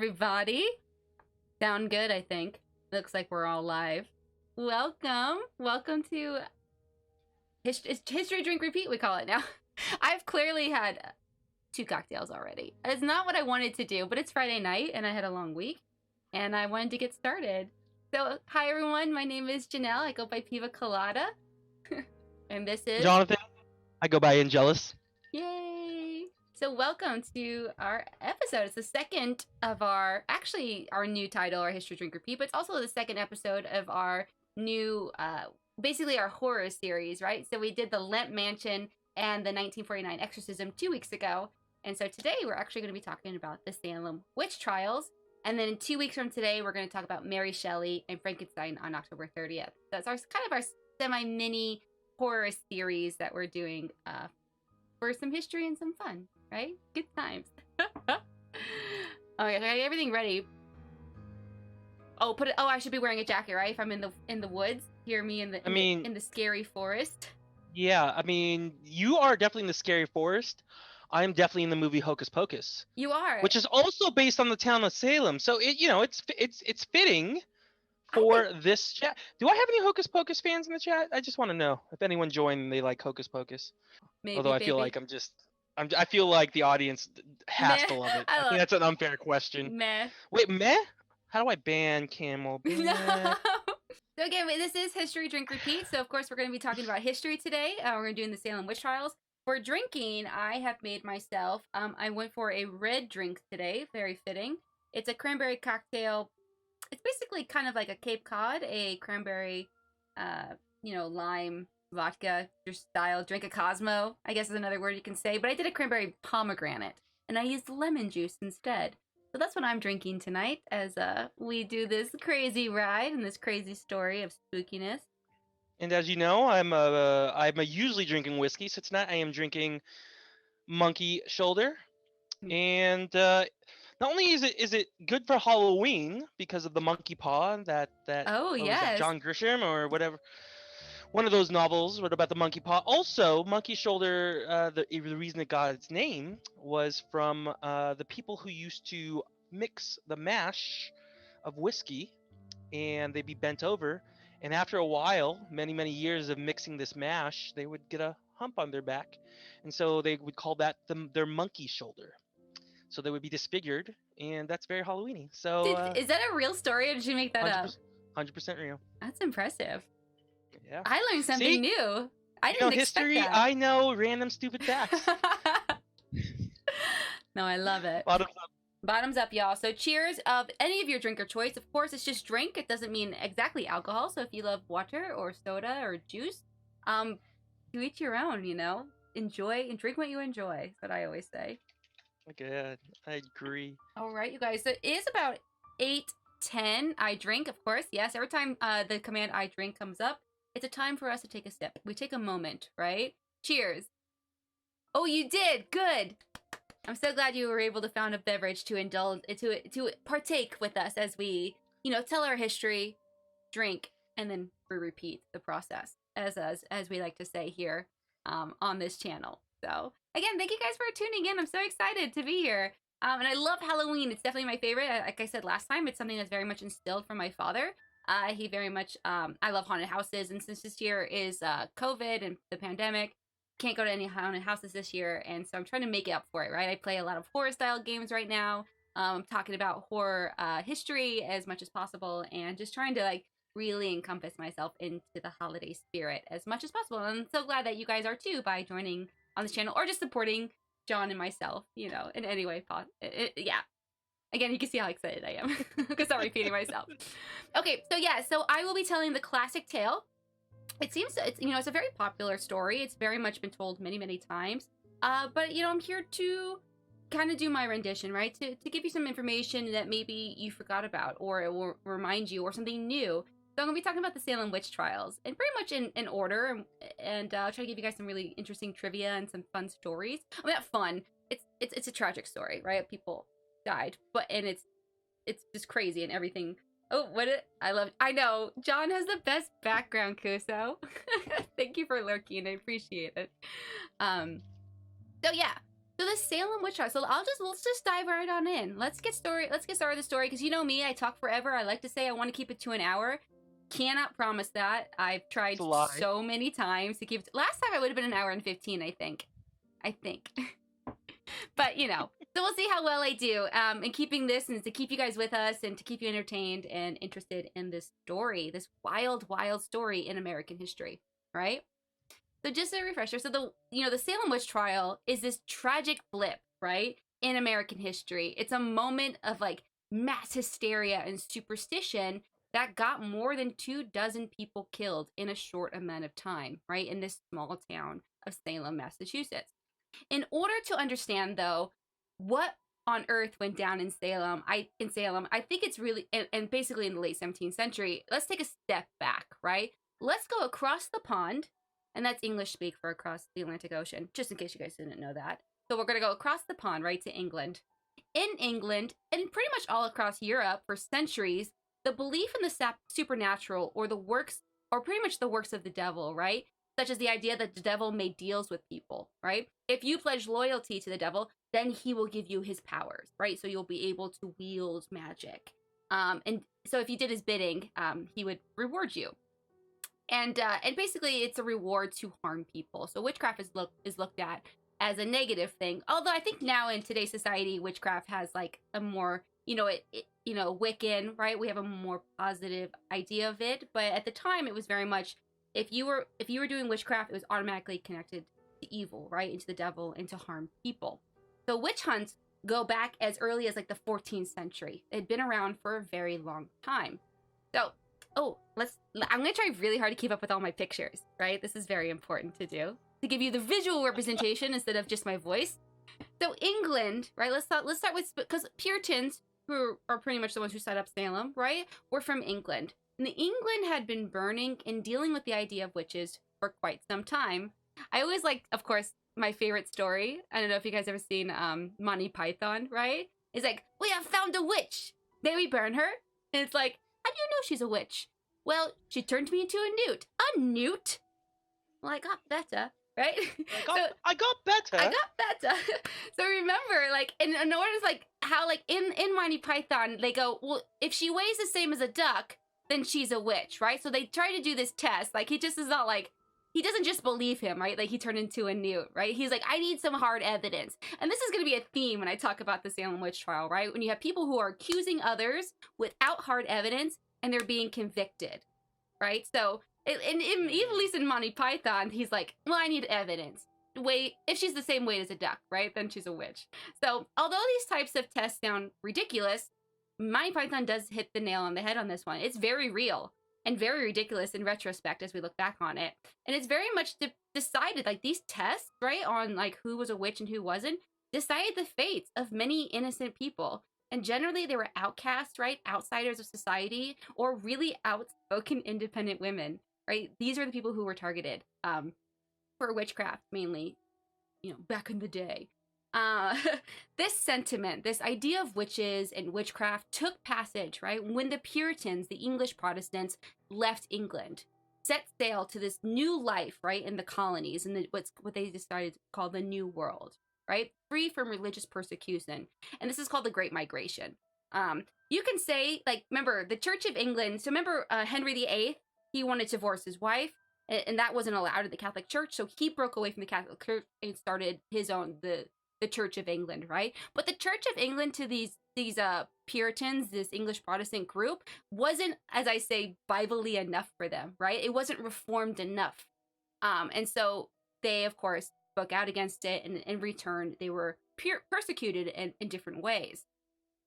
everybody. Sound good, I think. Looks like we're all live. Welcome. Welcome to History Drink Repeat, we call it now. I've clearly had 2 cocktails already. It's not what I wanted to do, but it's Friday night and I had a long week and I wanted to get started. So, hi everyone. My name is Janelle. I go by Piva Colada. And this is Jonathan. I go by Angelus. Yay! So welcome to our episode. It's the second of our new title, our History Drink Repeat, but it's also the second episode of our new, basically our horror series, right? So we did the Lemp Mansion and the 1949 Exorcism 2 weeks ago. And so today we're actually going to be talking about the Salem Witch Trials. And then 2 weeks from today, we're going to talk about Mary Shelley and Frankenstein on October 30th. That's our kind of our semi-mini horror series that we're doing for some history and some fun, right? Good times. Okay, so I got everything ready. Oh, I should be wearing a jacket, right? If I'm in the woods, hear me in the scary forest. Yeah, I mean, you are definitely in the scary forest. I'm definitely in the movie Hocus Pocus. You are, which is also based on the town of Salem. So it's fitting for this chat. Do I have any Hocus Pocus fans in the chat? I just want to know if anyone joined and they like Hocus Pocus. Maybe, although I feel like I feel like the audience has to love it. I think that's an unfair question. Meh. Wait, meh? How do I ban Camel? No. So again, this is History Drink Repeat. So of course we're going to be talking about history today. We're going to be doing the Salem Witch Trials. For drinking, I have made myself, I went for a red drink today, very fitting. It's a cranberry cocktail. It's basically kind of like a Cape Cod, a cranberry, lime vodka style drink, a Cosmo, I guess is another word you can say. But I did a cranberry pomegranate, and I used lemon juice instead. So that's what I'm drinking tonight as we do this crazy ride and this crazy story of spookiness. And as you know, I'm usually drinking whiskey, so tonight I am drinking Monkey Shoulder. And not only is it good for Halloween because of the monkey paw that yes, John Grisham or whatever, one of those novels wrote about the monkey paw. Also, Monkey Shoulder, the reason it got its name was from the people who used to mix the mash of whiskey, and they'd be bent over. And after a while, many, many years of mixing this mash, they would get a hump on their back. And so they would call that their monkey shoulder. So they would be disfigured, and that's very Halloween-y. So is that a real story, or did you make that up? 100% real. That's impressive. Yeah. I learned something new. I didn't expect history, that. I know random stupid facts. No, I love it. Bottoms up. Bottoms up, y'all. So cheers of any of your drink or choice. Of course, it's just drink. It doesn't mean exactly alcohol. So if you love water or soda or juice, to each your own, Enjoy and drink what you enjoy. That's what I always say. Okay, I agree. All right, you guys. So it is about 8:10. I drink, of course. Yes, every time the command I drink comes up, it's a time for us to take a sip. We take a moment, right? Cheers. Oh, you did. Good. I'm so glad you were able to find a beverage to indulge, to partake with us as we, tell our history, drink, and then we repeat the process, as we like to say here on this channel. So, again, thank you guys for tuning in. I'm so excited to be here. And I love Halloween. It's definitely my favorite. Like I said last time, it's something that's very much instilled from my father. He very much, I love haunted houses. And since this year is COVID and the pandemic, can't go to any haunted houses this year, and so I'm trying to make it up for it, right? I play a lot of horror style games right now. I'm talking about horror history as much as possible, and just trying to really encompass myself into the holiday spirit as much as possible. And I'm so glad that you guys are too by joining on this channel or just supporting John and myself, in any way possible. Yeah. Again, you can see how excited I am. I'm gonna start repeating myself. Okay, so I will be telling the classic tale. It seems it's a very popular story. It's very much been told many, many times. But I'm here to kind of do my rendition, right? To give you some information that maybe you forgot about, or it will remind you, or something new. So I'm gonna be talking about the Salem Witch Trials, and pretty much in order, and I'll try to give you guys some really interesting trivia and some fun stories. I mean, not fun. It's a tragic story, right? People died, and it's just crazy and everything. Oh, I know. John has the best background, Kuso. Thank you for lurking. I appreciate it. So yeah. So the Salem Witch Trials. So let's just dive right on in. Let's get started with the story, because you know me, I talk forever. I like to say I want to keep it to an hour. Cannot promise that. I've tried It's a lie. so many times to keep it. Last time I would have been an hour and 15, I think. But you know, so we'll see how well I do in keeping this, and to keep you guys with us and to keep you entertained and interested in this story, this wild, wild story in American history, right? So just a refresher. So the Salem Witch Trial is this tragic blip, right, in American history. It's a moment of like mass hysteria and superstition that got more than 24 people killed in a short amount of time, right, in this small town of Salem, Massachusetts. In order to understand, though, what on earth went down in Salem, I think it's really, and basically in the late 17th century, let's take a step back, right? Let's go across the pond, and that's English speak for across the Atlantic Ocean, just in case you guys didn't know that. So we're going to go across the pond, right, to England. In England, and pretty much all across Europe for centuries, the belief in the supernatural, or the works, or pretty much the works of the devil, right? Such as the idea that the devil made deals with people, right? If you pledge loyalty to the devil, then he will give you his powers, right? So you'll be able to wield magic. And so if you did his bidding, he would reward you. And basically it's a reward to harm people. So witchcraft is looked at as a negative thing. Although I think now in today's society, witchcraft has like a more, Wiccan, right? We have a more positive idea of it. But at the time, it was very much, if you were doing witchcraft, it was automatically connected to evil, right? Into the devil, and to harm people. So witch hunts go back as early as like the 14th century. They'd been around for a very long time. So, I'm going to try really hard to keep up with all my pictures, right? This is very important to do, to give you the visual representation instead of just my voice. So England, right? Let's start with, because Puritans, who are pretty much the ones who set up Salem, right, were from England. And England had been burning and dealing with the idea of witches for quite some time. I always like, of course, my favorite story. I don't know if you guys ever seen Monty Python, right? It's like, we have found a witch. Then we burn her. And it's like, how do you know she's a witch? Well, she turned me into a newt. A newt? Well, I got better, right? I got better. So remember, like, in order to, like, how, like, in Monty Python, they go, well, if she weighs the same as a duck, then she's a witch, right? So they try to do this test. Like, he just is not like, he doesn't just believe him, right? Like, he turned into a newt, right? He's like, I need some hard evidence. And this is going to be a theme when I talk about the Salem Witch Trial, right? When you have people who are accusing others without hard evidence, and they're being convicted, right? So, at least in Monty Python, he's like, well, I need evidence. Wait, if she's the same weight as a duck, right? Then she's a witch. So, although these types of tests sound ridiculous, Monty Python does hit the nail on the head on this one. It's very real and very ridiculous in retrospect as we look back on it. And it's very much decided, like, these tests, right, on, like, who was a witch and who wasn't, decided the fates of many innocent people. And generally, they were outcasts, right, outsiders of society, or really outspoken independent women, right? These are the people who were targeted for witchcraft, mainly, back in the day. This sentiment, this idea of witches and witchcraft took passage, right, when the Puritans, the English Protestants, left England, set sail to this new life, right, in the colonies, and what they decided to call the New World, right, free from religious persecution. And this is called the Great Migration. You can say, like, remember, the Church of England, so remember Henry VIII, he wanted to divorce his wife, and that wasn't allowed in the Catholic Church, so he broke away from the Catholic Church and started his own, the Church of England, right? But the Church of England to these Puritans, this English Protestant group, wasn't, as I say, Bible-y enough for them, right? It wasn't reformed enough. And so they, of course, spoke out against it, and in return, they were persecuted in different ways.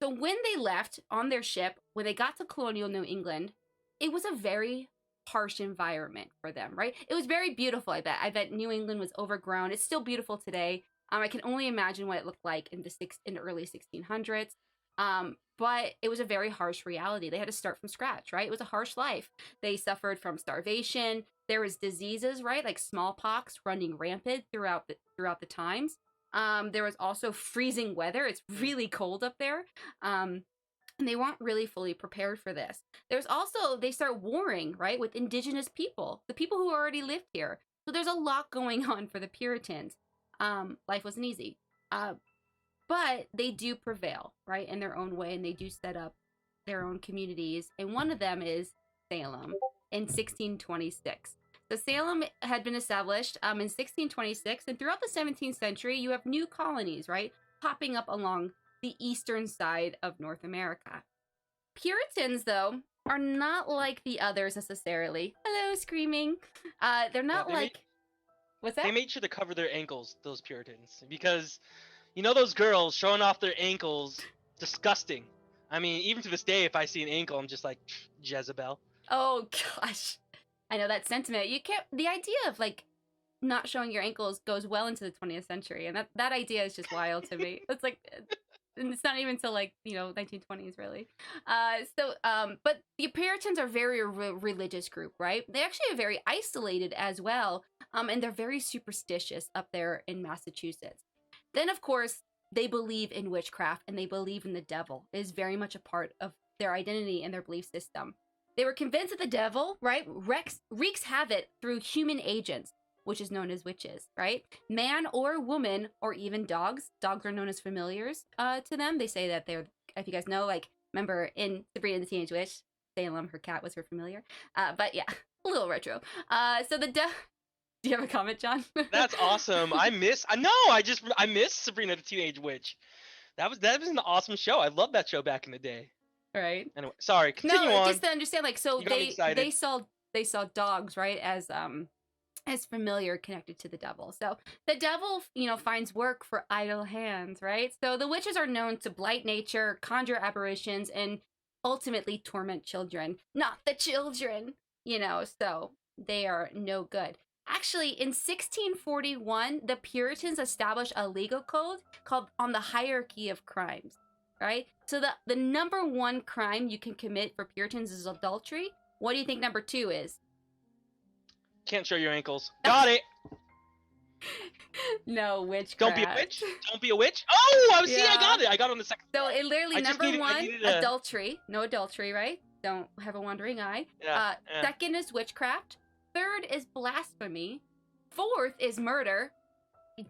So when they left on their ship, when they got to colonial New England, it was a very harsh environment for them, right? It was very beautiful, I bet. I bet New England was overgrown. It's still beautiful today. I can only imagine what it looked like in the early 1600s. But it was a very harsh reality. They had to start from scratch, right? It was a harsh life. They suffered from starvation. There was diseases, right? Like smallpox running rampant throughout the times. There was also freezing weather. It's really cold up there. And they weren't really fully prepared for this. There's also, they start warring, right, with indigenous people, the people who already lived here. So there's a lot going on for the Puritans. Life wasn't easy. Uh, but they do prevail, right, in their own way, and they do set up their own communities. And one of them is Salem in 1626. So Salem had been established in 1626, and throughout the 17th century, you have new colonies, right, popping up along the eastern side of North America. Puritans, though, are not like the others necessarily. Hello, screaming. They're Yeah, not like. What's that? they made sure to cover their ankles, those Puritans, because you know those girls showing off their ankles, disgusting. I mean, even to this day, if I see an ankle, I'm just like Jezebel. Oh gosh, I know that sentiment. You can't. The idea of like not showing your ankles goes well into the 20th century, and that idea is just wild to me. It's like, and it's not even until like 1920s really. But the Puritans are very religious group, right? They actually are very isolated as well, and they're very superstitious up there in Massachusetts. Then of course they believe in witchcraft and they believe in the devil. It is very much a part of their identity and their belief system. They were convinced that the devil, right, wreaks havoc through human agents, which is known as witches, right? Man or woman, or even dogs. Dogs are known as familiars to them. They say that they're, if you guys know, like, remember in Sabrina the Teenage Witch, Salem, her cat was her familiar. But yeah, a little retro. Do you have a comment, John? That's awesome. I miss Sabrina the Teenage Witch. That was an awesome show. I loved that show back in the day. Right. Anyway, sorry. Continue on. Just to understand, like, so You got me excited. they saw dogs, right, as familiar connected to the devil. So the devil, finds work for idle hands, right? So the witches are known to blight nature, conjure apparitions, and ultimately torment children. Not the children, so they are no good. Actually, in 1641, the Puritans established a legal code called On the Hierarchy of Crimes, right? So the number one crime you can commit for Puritans is adultery. What do you think number two is? Can't show your ankles. Got it. No, witchcraft. Don't be a witch. Don't be a witch. Oh, I got it. I got it on the second. So it literally number one, adultery. No adultery, right? Don't have a wandering eye. Yeah. Second is witchcraft. Third is blasphemy. Fourth is murder.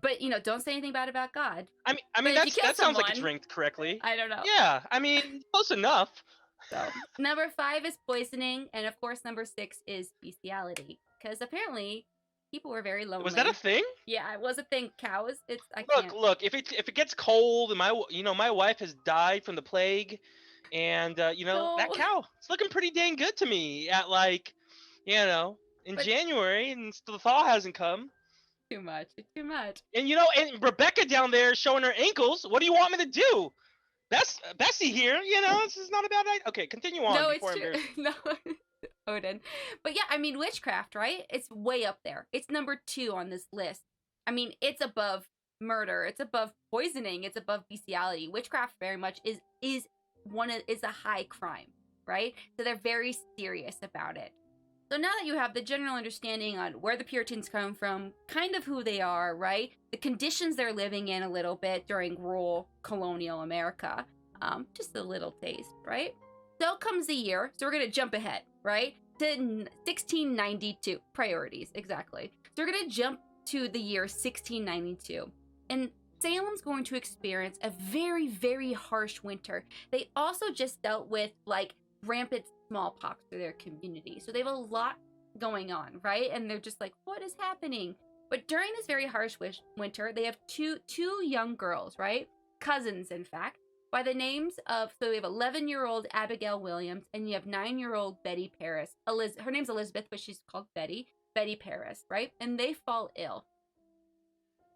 But don't say anything bad about God. I mean that sounds like it's ranked correctly. I don't know. Yeah, I mean close enough. So number 5 is poisoning, and of course number 6 is bestiality, because apparently people were very lonely. Was that a thing? Yeah, it was a thing. Cows. Look. If it gets cold, and my wife has died from the plague, and that cow, it's looking pretty dang good to me at in January, and the thaw hasn't come. Too much. And and Rebecca down there showing her ankles. What do you want me to do? Bessie here, this is not a bad idea. Okay, continue on. No, it's true. No, Odin. But yeah, I mean, witchcraft, right? It's way up there. It's number 2 on this list. I mean, it's above murder. It's above poisoning. It's above bestiality. Witchcraft very much is a high crime, right? So they're very serious about it. So now that you have the general understanding on where the Puritans come from, kind of who they are, right? The conditions they're living in a little bit during rural colonial America. Just a little taste, right? So comes the year. So we're going to jump ahead, right? To 1692. Priorities, exactly. So we're going to jump to the year 1692. And Salem's going to experience a very, very harsh winter. They also just dealt with, rampant smallpox through their community. So they have a lot going on, right? And they're just like, what is happening? But during this very harsh winter, they have two young girls, right? Cousins, in fact, by the names of, so we have 11-year-old Abigail Williams, and you have 9-year-old Betty Paris. Her name's Elizabeth, but she's called Betty Paris, right? And they fall ill.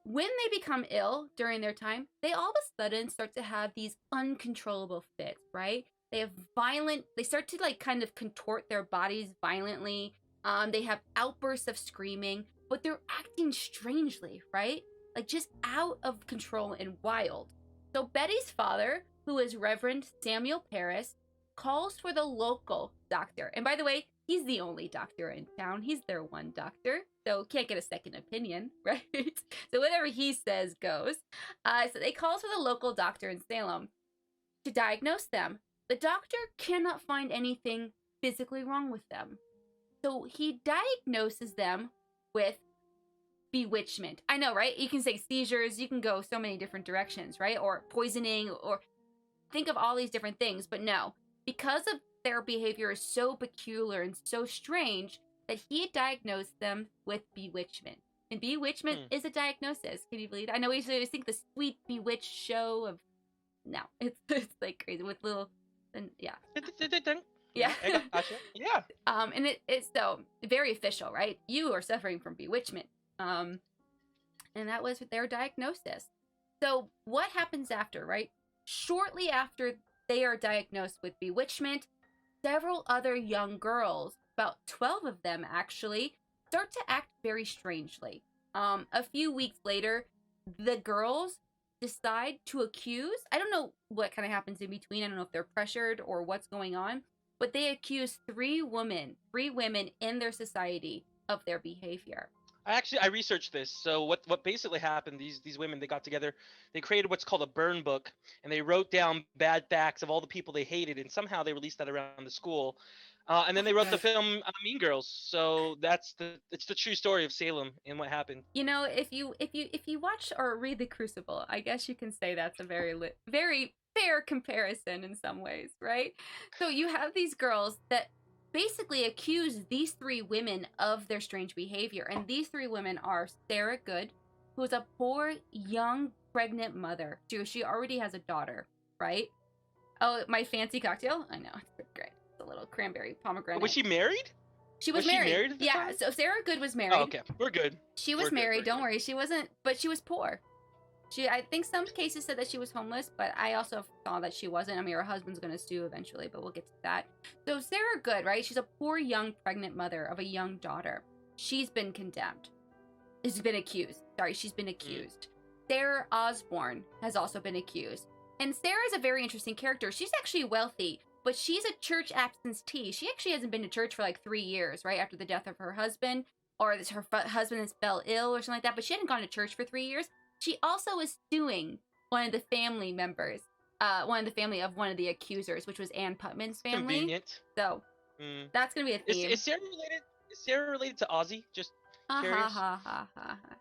When they become ill during their time, they all of a sudden start to have these uncontrollable fits, right? They start to kind of contort their bodies violently. They have outbursts of screaming, but they're acting strangely, right? Just out of control and wild. So Betty's father, who is Reverend Samuel Paris, calls for the local doctor. And by the way, he's the only doctor in town. He's their one doctor, so can't get a second opinion, right? So whatever he says goes. So they call for the local doctor in Salem to diagnose them. The doctor cannot find anything physically wrong with them. So he diagnoses them with bewitchment. I know, right? You can say seizures, you can go so many different directions, right? Or poisoning, or think of all these different things, but no. Because of their behavior is so peculiar and so strange that he diagnosed them with bewitchment. And bewitchment is a diagnosis. Can you believe that? I know we always think the sweet bewitched show of no, it's like crazy with little and yeah. Yeah. I gotcha. Yeah. And it's so very official, right? You are suffering from bewitchment. And that was their diagnosis. So what happens after, right? Shortly after they are diagnosed with bewitchment, several other young girls, about 12 of them actually, start to act very strangely. A few weeks later, the girls decide to accuse. I don't know what kind of happens in between. I don't know if they're pressured or what's going on, but they accuse three women in their society of their behavior. I researched this. So what basically happened? These women, they got together, they created what's called a burn book, and they wrote down bad facts of all the people they hated, and somehow they released that around the school. And then they wrote the film Mean Girls. So it's the true story of Salem and what happened. You know, if you watch or read The Crucible, I guess you can say that's a very fair comparison in some ways, right? So you have these girls that basically accuse these three women of their strange behavior, and these three women are Sarah Good, who is a poor young pregnant mother. She already has a daughter, right? Oh, my fancy cocktail. I know, it's great. A little cranberry pomegranate. Was she married? She was married. She married at the time? So Sarah Good was married. Oh, okay. We're good. She was married. Don't worry. She wasn't, but she was poor. I think some cases said that she was homeless, but I also saw that she wasn't. I mean, her husband's going to sue eventually, but we'll get to that. So Sarah Good, right? She's a poor young pregnant mother of a young daughter. She's been condemned. She's been accused. Sarah Osborne has also been accused. And Sarah is a very interesting character. She's actually wealthy, but she's a church absentee. She actually hasn't been to church for like 3 years, right? After the death of her husband, or her husband fell ill or something like that, but she hadn't gone to church for 3 years. She also is suing one of the family members, one of the accusers, which was Ann Putman's family. Convenient. So that's going to be a theme. Is Sarah related to Ozzy? Just curious.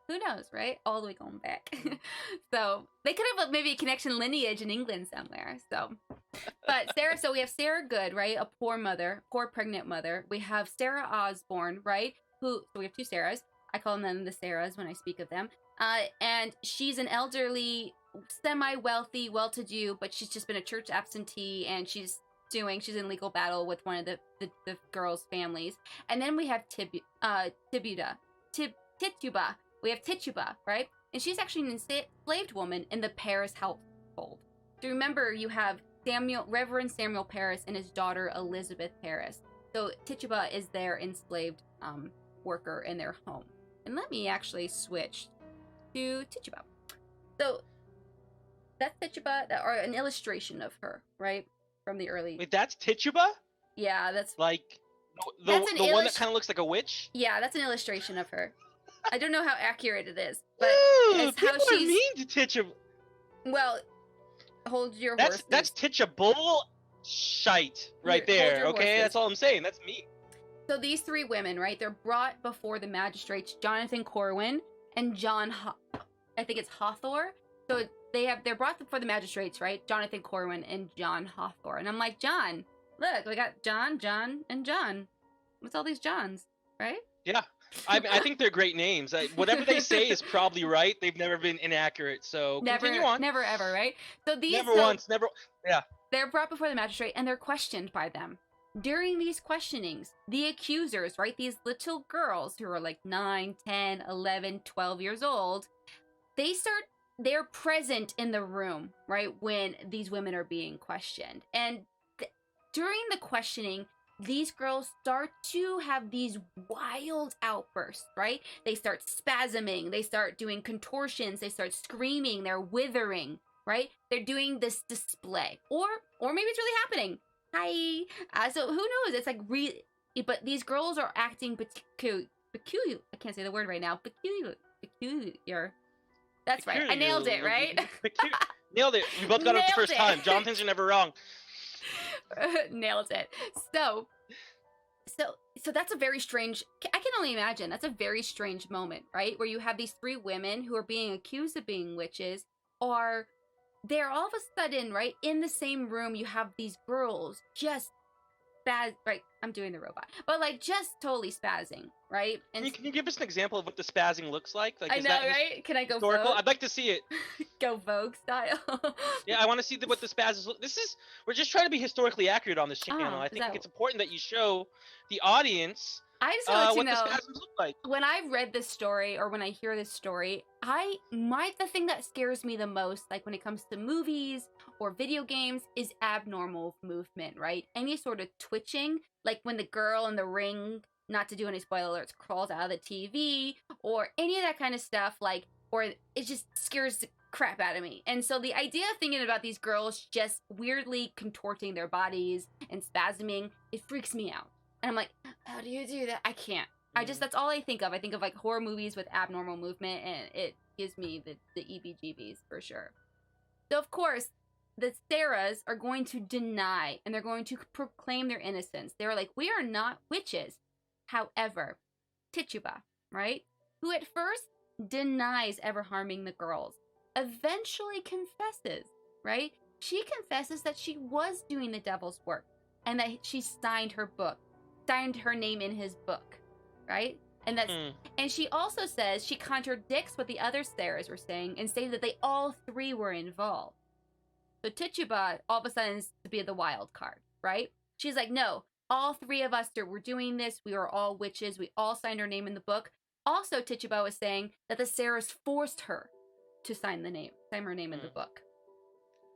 Who knows, right? All the way going back. So they could have maybe a connection lineage in England somewhere. So, but Sarah, so we have Sarah Good, right? A poor pregnant mother. We have Sarah Osborne, right? So we have two Sarahs. I call them the Sarahs when I speak of them. And she's an elderly, semi-wealthy, well-to-do, but she's just been a church absentee, and she's in legal battle with one of the girls' families. And then we have Tituba. We have Tituba, right? And she's actually an enslaved woman in the Paris household. So remember, you have Reverend Samuel Paris and his daughter Elizabeth Paris. So Tituba is their enslaved worker in their home. And let me actually switch to Tituba. So that's Tituba, or an illustration of her, right? From the early... Wait, that's Tituba? Yeah, that's... Like, the one that kind of looks like a witch? Yeah, that's an illustration of her. I don't know how accurate it is, but it's how she's... People are mean to Tituba. Well, hold your horses. That's Tituba shite right there, okay? Horses. That's all I'm saying. That's me. So these three women, right? They're brought before the magistrates, Jonathan Corwin and John, I think it's Hawthorne. So they're brought before the magistrates, right? Jonathan Corwin and John Hawthorne. And I'm like, John, look, we got John, and John. What's all these Johns, right? Yeah. I think they're great names. Whatever they say is probably right. They've never been inaccurate. So continue on. Never ever, right? So yeah. They're brought before the magistrate and they're questioned by them. During these questionings, the accusers, right, these little girls who are like 9, 10, 11, 12 years old, they're present in the room, right, when these women are being questioned. And during the questioning, these girls start to have these wild outbursts, right? They start spasming, they start doing contortions, they start screaming, they're withering, right? They're doing this display. Or maybe it's really happening. Hi. So who knows? It's like but these girls are acting peculiar. I can't say the word right now. Peculiar. That's right. I nailed it, right? Nailed it. We both got it the first time. Jonathan's are never wrong. Nailed it. So So that's a very strange, I can only imagine, that's a very strange moment, right? Where you have these three women who are being accused of being witches, or they're all of a sudden, right, in the same room, you have these girls just right, I'm doing the robot, but like just totally spazzing, right? And Can you give us an example of what the spazzing looks like? Like, I is know, that right? Can I go historical? Vogue? I'd like to see it. Go Vogue style. Yeah, I want to see what the spazzes look. We're just trying to be historically accurate on this channel. Ah, I is think that? it's important that you show the audience I just want to let you what the know, spasms look like. when I read this story or when I hear this story, the thing that scares me the most, like when it comes to movies or video games, is abnormal movement, right? Any sort of twitching, like when the girl in the ring, not to do any spoiler alerts, crawls out of the TV, or any of that kind of stuff, like, or it just scares the crap out of me. And so the idea of thinking about these girls just weirdly contorting their bodies and spasming, it freaks me out. And I'm like, how do you do that? I can't. That's all I think of. I think of like horror movies with abnormal movement, and it gives me the EBGBs for sure. So, of course, the Sarahs are going to deny and they're going to proclaim their innocence. They're like, we are not witches. However, Tituba, right, who at first denies ever harming the girls, eventually confesses, right? She confesses that she was doing the devil's work and that she signed her name in his book, right? And she also says she contradicts what the other Sarahs were saying and saying that they all three were involved. So Tituba all of a sudden is to be the wild card, right? She's like, no, all three of us were doing this. We were all witches. We all signed our name in the book. Also, Tituba was saying that the Sarahs forced her to sign her name in the book.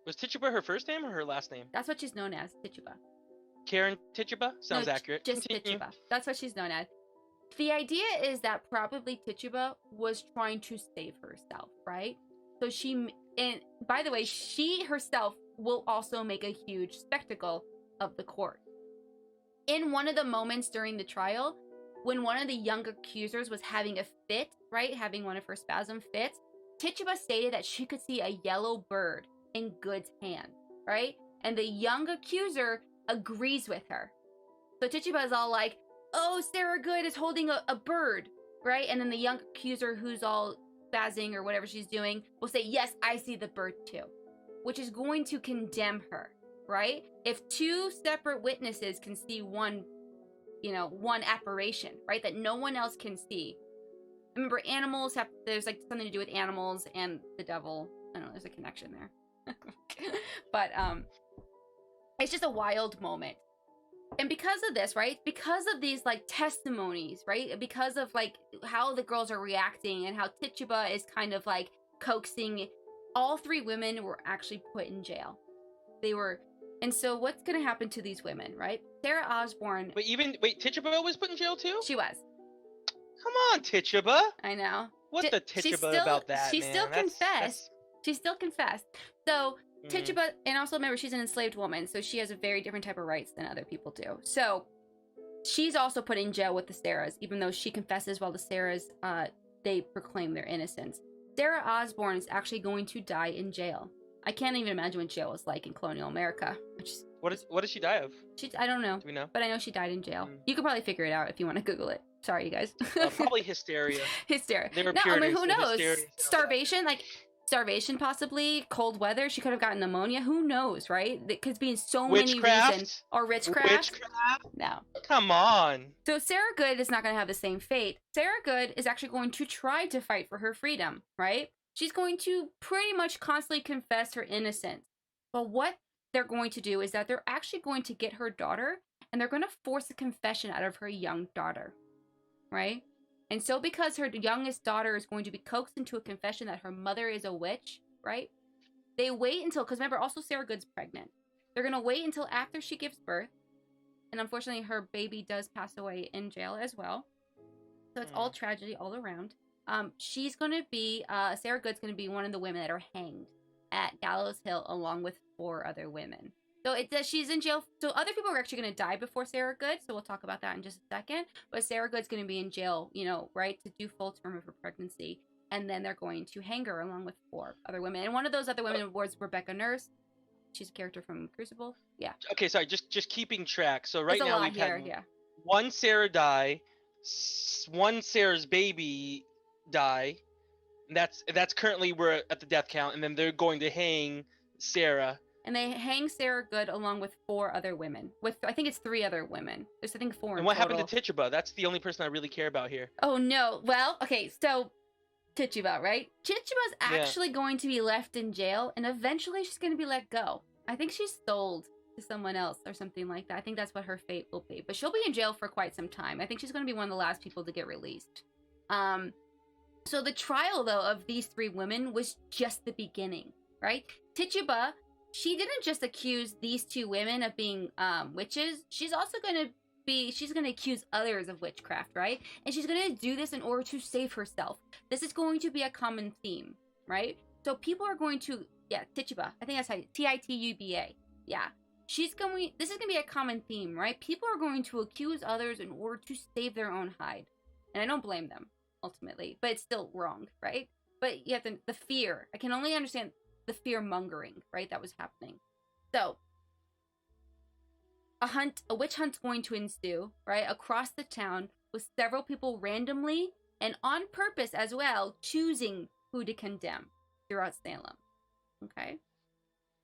Was Tituba her first name or her last name? That's what she's known as, Tituba. Karen Tituba? Sounds accurate. Just Continue. Tituba. That's what she's known as. The idea is that probably Tituba was trying to save herself, right? So and by the way, she herself will also make a huge spectacle of the court. In one of the moments during the trial, when one of the young accusers was having a fit, right, having one of her spasm fits, Tituba stated that she could see a yellow bird in Good's hand, right? And the young accuser agrees with her. So Tituba is all like, oh, Sarah Good is holding a bird, right? And then the young accuser, who's all spazzing or whatever she's doing, will say, yes, I see the bird too, which is going to condemn her, right? If two separate witnesses can see one apparition, right, that no one else can see. Remember, there's like something to do with animals and the devil. I don't know, there's a connection there. But it's just a wild moment. And because of this, right, because of these like testimonies, right, because of like how the girls are reacting and how Tituba is kind of like coaxing, all three women were actually put in jail. And so what's going to happen to these women, right? Sarah Osborne. Wait, Tituba was put in jail too? She was. Come on, Tituba. I know. What's the Tituba about that, She man? still confessed. She still confessed. So Tituba, and also remember, she's an enslaved woman, so she has a very different type of rights than other people do. So she's also put in jail with the Sarahs, even though she confesses while the Sarahs, they proclaim their innocence. Sarah Osborne is actually going to die in jail. I can't even imagine what jail was like in colonial America. What did she die of? I don't know. Do we know? But I know she died in jail. You could probably figure it out if you want to Google it. Sorry, you guys. Probably hysteria. Hysteria. They were no, I mean, Puritans, who knows? Hysteria. Starvation, possibly. Cold weather. She could have gotten pneumonia. Who knows, right? It could be so Witchcraft? many reasons. Or witchcraft. Witchcraft? No. Come on. So Sarah Good is not going to have the same fate. Sarah Good is actually going to try to fight for her freedom, right? She's going to pretty much constantly confess her innocence. But what they're going to do is that they're actually going to get her daughter, and they're going to force a confession out of her young daughter, right? And so because her youngest daughter is going to be coaxed into a confession that her mother is a witch, right? They wait until, because remember, also Sarah Good's pregnant. They're going to wait until after she gives birth. And unfortunately, her baby does pass away in jail as well. So it's all tragedy all around. She's going to be, Sarah Good's going to be one of the women that are hanged at Gallows Hill along with 4 other women. So she's in jail. So other people are actually going to die before Sarah Good. So we'll talk about that in just a second. But Sarah Good's going to be in jail, right, to do full term of her pregnancy. And then they're going to hang her along with 4 other women. And one of those other women was Rebecca Nurse. She's a character from Crucible. Yeah. Okay, sorry, just keeping track. So right now we've had one Sarah die, one Sarah's baby die. And that's currently we're at the death count, and then they're going to hang Sarah. And they hang Sarah Good along with 4 other women. With I think it's 3 other women. There's I think 4 in And what total. happened to Tituba? That's the only person I really care about here. Oh no. Well, okay, so Tituba, right? Tituba's actually going to be left in jail, and eventually she's going to be let go. I think she's sold to someone else or something like that. I think that's what her fate will be. But she'll be in jail for quite some time. I think she's going to be one of the last people to get released. So the trial, though, of these 3 women was just the beginning, right? Tituba, she didn't just accuse these 2 women of being witches. She's also going to accuse others of witchcraft, right? And she's going to do this in order to save herself. This is going to be a common theme, right? So people are going to, Tituba. I think that's how, Tituba. Yeah. This is going to be a common theme, right? People are going to accuse others in order to save their own hide. And I don't blame them, ultimately. But it's still wrong, right? But you have the fear. I can only understand the fear mongering, right? That was happening. So, a witch hunt's going to ensue, right? Across the town with several people randomly and on purpose as well, choosing who to condemn throughout Salem. Okay?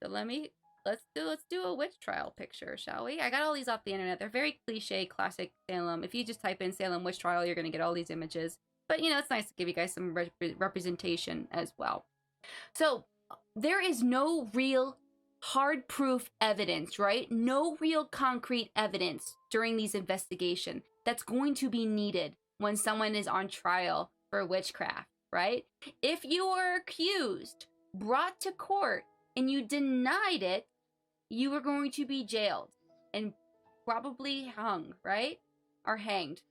So let's do a witch trial picture, shall we? I got all these off the internet. They're very cliche, classic Salem. If you just type in Salem witch trial, you're going to get all these images. But, it's nice to give you guys some representation as well. So, there is no real hard proof evidence, right? No real concrete evidence during these investigations that's going to be needed when someone is on trial for witchcraft, right? If you were accused, brought to court, and you denied it, you were going to be jailed and probably hung, right? Or hanged.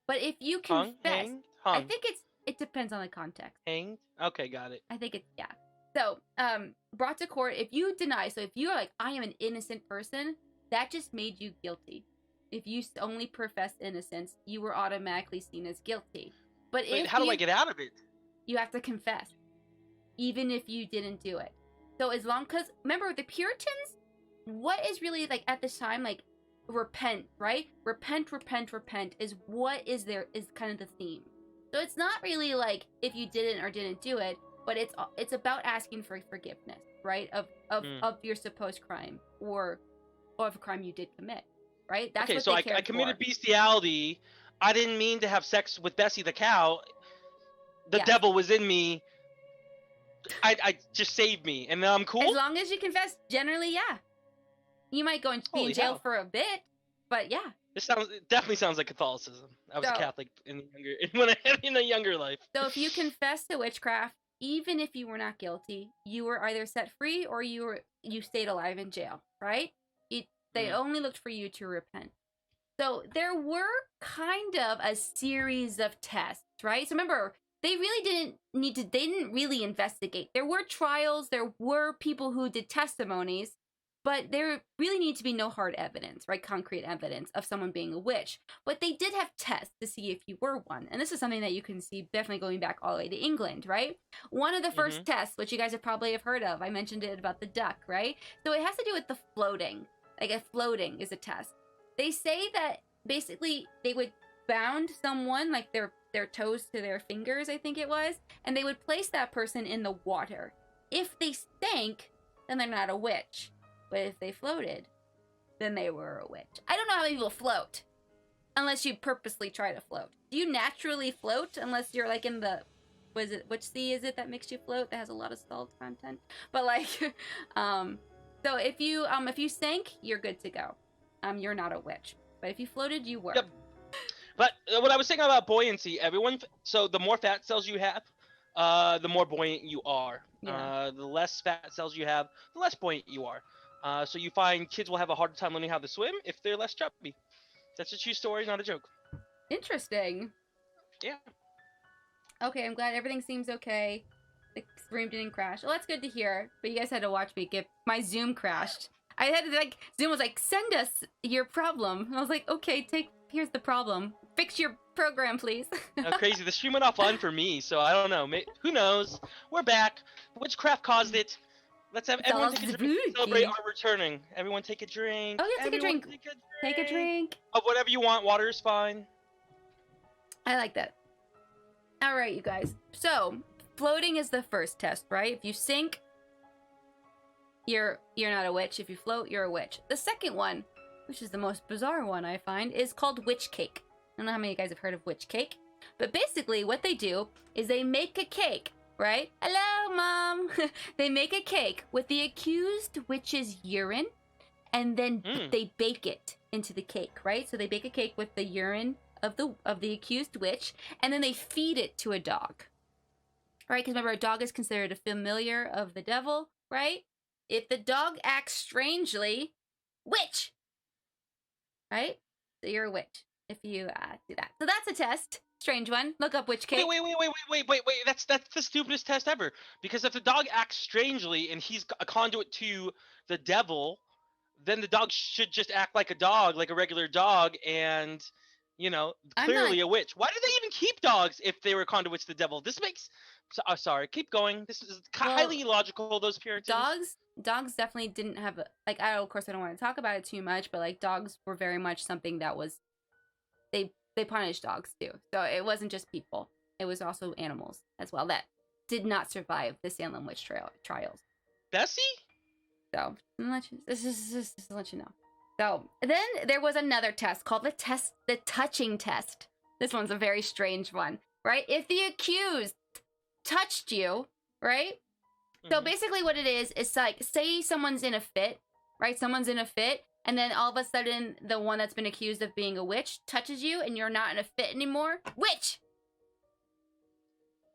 But if you confess, Hung? I think it depends on the context. Hanged? Okay, got it. I think it's, yeah. So, brought to court, if you deny, so if you're like, I am an innocent person, that just made you guilty. If you only profess innocence, you were automatically seen as guilty. But Wait, how do I get out of it? You have to confess, even if you didn't do it. So because remember, the Puritans, what is really, like, at this time, like, repent, right? Repent is what is kind of the theme. So it's not really like if you didn't or didn't do it, but it's about asking for forgiveness, right? Of your supposed crime or of a crime you did commit, right? That's okay. What So they I committed bestiality. I didn't mean to have sex with Bessie the cow. The devil was in me. I just saved me, and now I'm cool. As long as you confess, generally, yeah. You might go and be in jail for a bit, but yeah. It definitely sounds like Catholicism. I was a Catholic in a younger life. So if you confess to witchcraft, even if you were not guilty, you were either set free or you stayed alive in jail, right? They only looked for you to repent. So there were kind of a series of tests, right? So remember, they didn't really investigate. There were trials, there were people who did testimonies, but there really need to be no hard evidence, right? Concrete evidence of someone being a witch. But they did have tests to see if you were one. And this is something that you can see definitely going back all the way to England, right? One of the first tests, which you guys have probably heard of, I mentioned it about the duck, right? So it has to do with the floating. Like, floating is a test. They say that basically they would bound someone, like their toes to their fingers, I think it was, and they would place that person in the water. If they stank, then they're not a witch. But if they floated, then they were a witch. I don't know how many people float unless you purposely try to float. Do you naturally float unless you're like in the, which sea is it that makes you float? That has a lot of salt content. But like, so if you sank, you're good to go. You're not a witch. But if you floated, you were. Yep. But what I was saying about buoyancy, so the more fat cells you have, the more buoyant you are. Yeah. The less fat cells you have, the less buoyant you are. So you find kids will have a harder time learning how to swim if they're less chubby. That's a true story, not a joke. Interesting. Yeah. Okay, I'm glad everything seems okay. The stream didn't crash. Well, that's good to hear. But you guys had to watch me get my Zoom crashed. I had to Zoom was like, send us your problem. And I was like, okay, here's the problem. Fix your program, please. Oh, crazy. The stream went offline for me, so I don't know. Who knows? We're back. Witchcraft caused it. Let's have It's everyone all take a drink to celebrate spooky. our returning. Everyone take a drink. Oh yeah, take a Everyone drink. take a Take a drink. Of whatever you want. Water is fine. I like that. All right, you guys. So floating is the first test, right? If you sink, you're not a witch. If you float, you're a witch. The second one, which is the most bizarre one I find, is called witch cake. I don't know how many of you guys have heard of witch cake, but basically what they do is they make a cake, right? Hello, Mom. They make a cake with the accused witch's urine, and then they bake it into the cake, right? So they bake a cake with the urine of the accused witch, and then they feed it to a dog, right? Because remember, a dog is considered a familiar of the devil, right? If the dog acts strangely, witch, right? So you're a witch if you do that. So that's a test. Strange one. Look up witch cake. Wait. That's the stupidest test ever. Because if the dog acts strangely and he's a conduit to the devil, then the dog should just act like a dog, like a regular dog, and clearly a witch. Why do they even keep dogs if they were conduits to the devil? This makes. Sorry, keep going. This is highly illogical. Those Puritans. Dogs definitely didn't have of course I don't want to talk about it too much, but like dogs were very much something that was they punished dogs too. So it wasn't just people. It was also animals as well that did not survive the Salem Witch Trials. Bessie? So this is to let you know. So then there was another test called the touching test. This one's a very strange one, right? If the accused touched you, right? So basically what it is like, say someone's in a fit, right? Someone's in a fit, and then all of a sudden the one that's been accused of being a witch touches you and you're not in a fit anymore. Witch!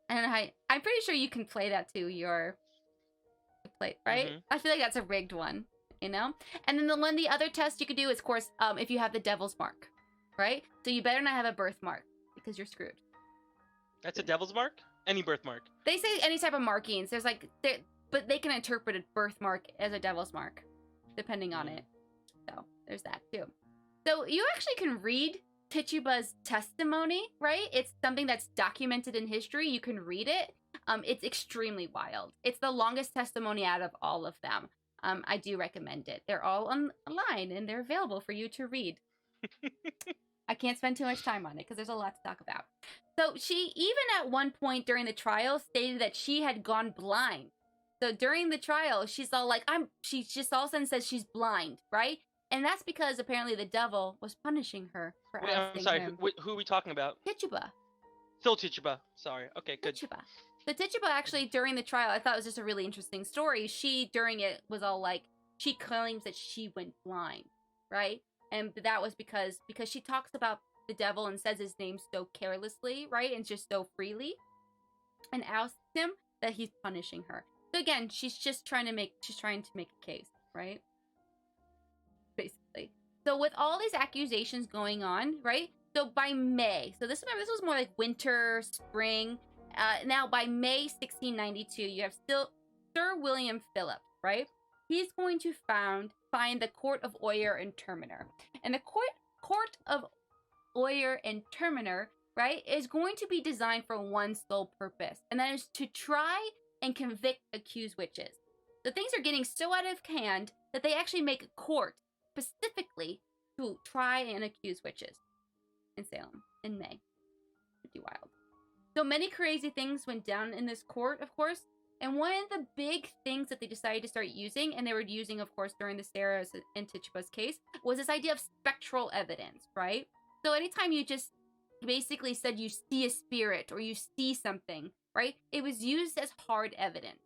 And I'm pretty sure you can play that to your plate, right? I feel like that's a rigged one, you know? And then the other test you could do is, of course, if you have the devil's mark, right? So you better not have a birthmark because you're screwed. That's a devil's mark? Any birthmark? They say any type of markings. There's but they can interpret a birthmark as a devil's mark, depending on it. So there's that too. So you actually can read Tituba's testimony, right? It's something that's documented in history. You can read it. It's extremely wild. It's the longest testimony out of all of them. I do recommend it. They're all online and they're available for you to read. I can't spend too much time on it because there's a lot to talk about. So she even at one point during the trial stated that she had gone blind. So during the trial, she's all like, she just all of a sudden says she's blind, right? And that's because apparently the devil was punishing her for asking I'm sorry, him. who are we talking about? Tituba. Still Tituba. Sorry. Okay, good. Tituba. So Tituba actually, during the trial, I thought it was just a really interesting story. She, during it, was all like, she claims that she went blind, right? And that was because she talks about the devil and says his name so carelessly, right? And just so freely. And asks him that he's punishing her. So again, she's trying to make a case, right? Basically. So with all these accusations going on, right? So by May, so this was more like winter, spring. Now by May 1692, you have still Sir William Phillips, right? He's going to find the Court of Oyer and Terminer. And the Court of Oyer and Terminer, right, is going to be designed for one sole purpose, and that is to try and convict accused witches. So things are getting so out of hand that they actually make a court specifically to try and accuse witches in Salem in May. Pretty wild. So many crazy things went down in this court, of course. And one of the big things that they decided to start using, and they were using, of course, during the Sarah and Tituba's case, was this idea of spectral evidence, right? So anytime you just basically said you see a spirit or you see something, right? It was used as hard evidence.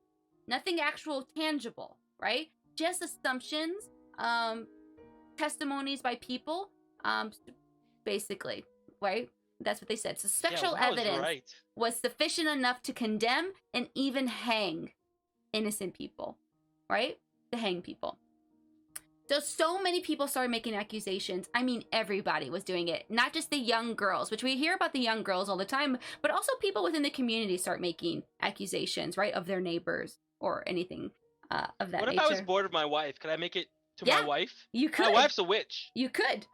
Nothing actual tangible, right? Just assumptions, testimonies by people, basically, right? That's what they said. So spectral evidence was sufficient enough to condemn and even hang innocent people, right? To hang people. So many people started making accusations. I mean, everybody was doing it. Not just the young girls, which we hear about the young girls all the time, but also people within the community start making accusations, right? Of their neighbors or anything of that nature. What if I was bored of my wife? Could I make it to my wife? You could. My wife's a witch. You could.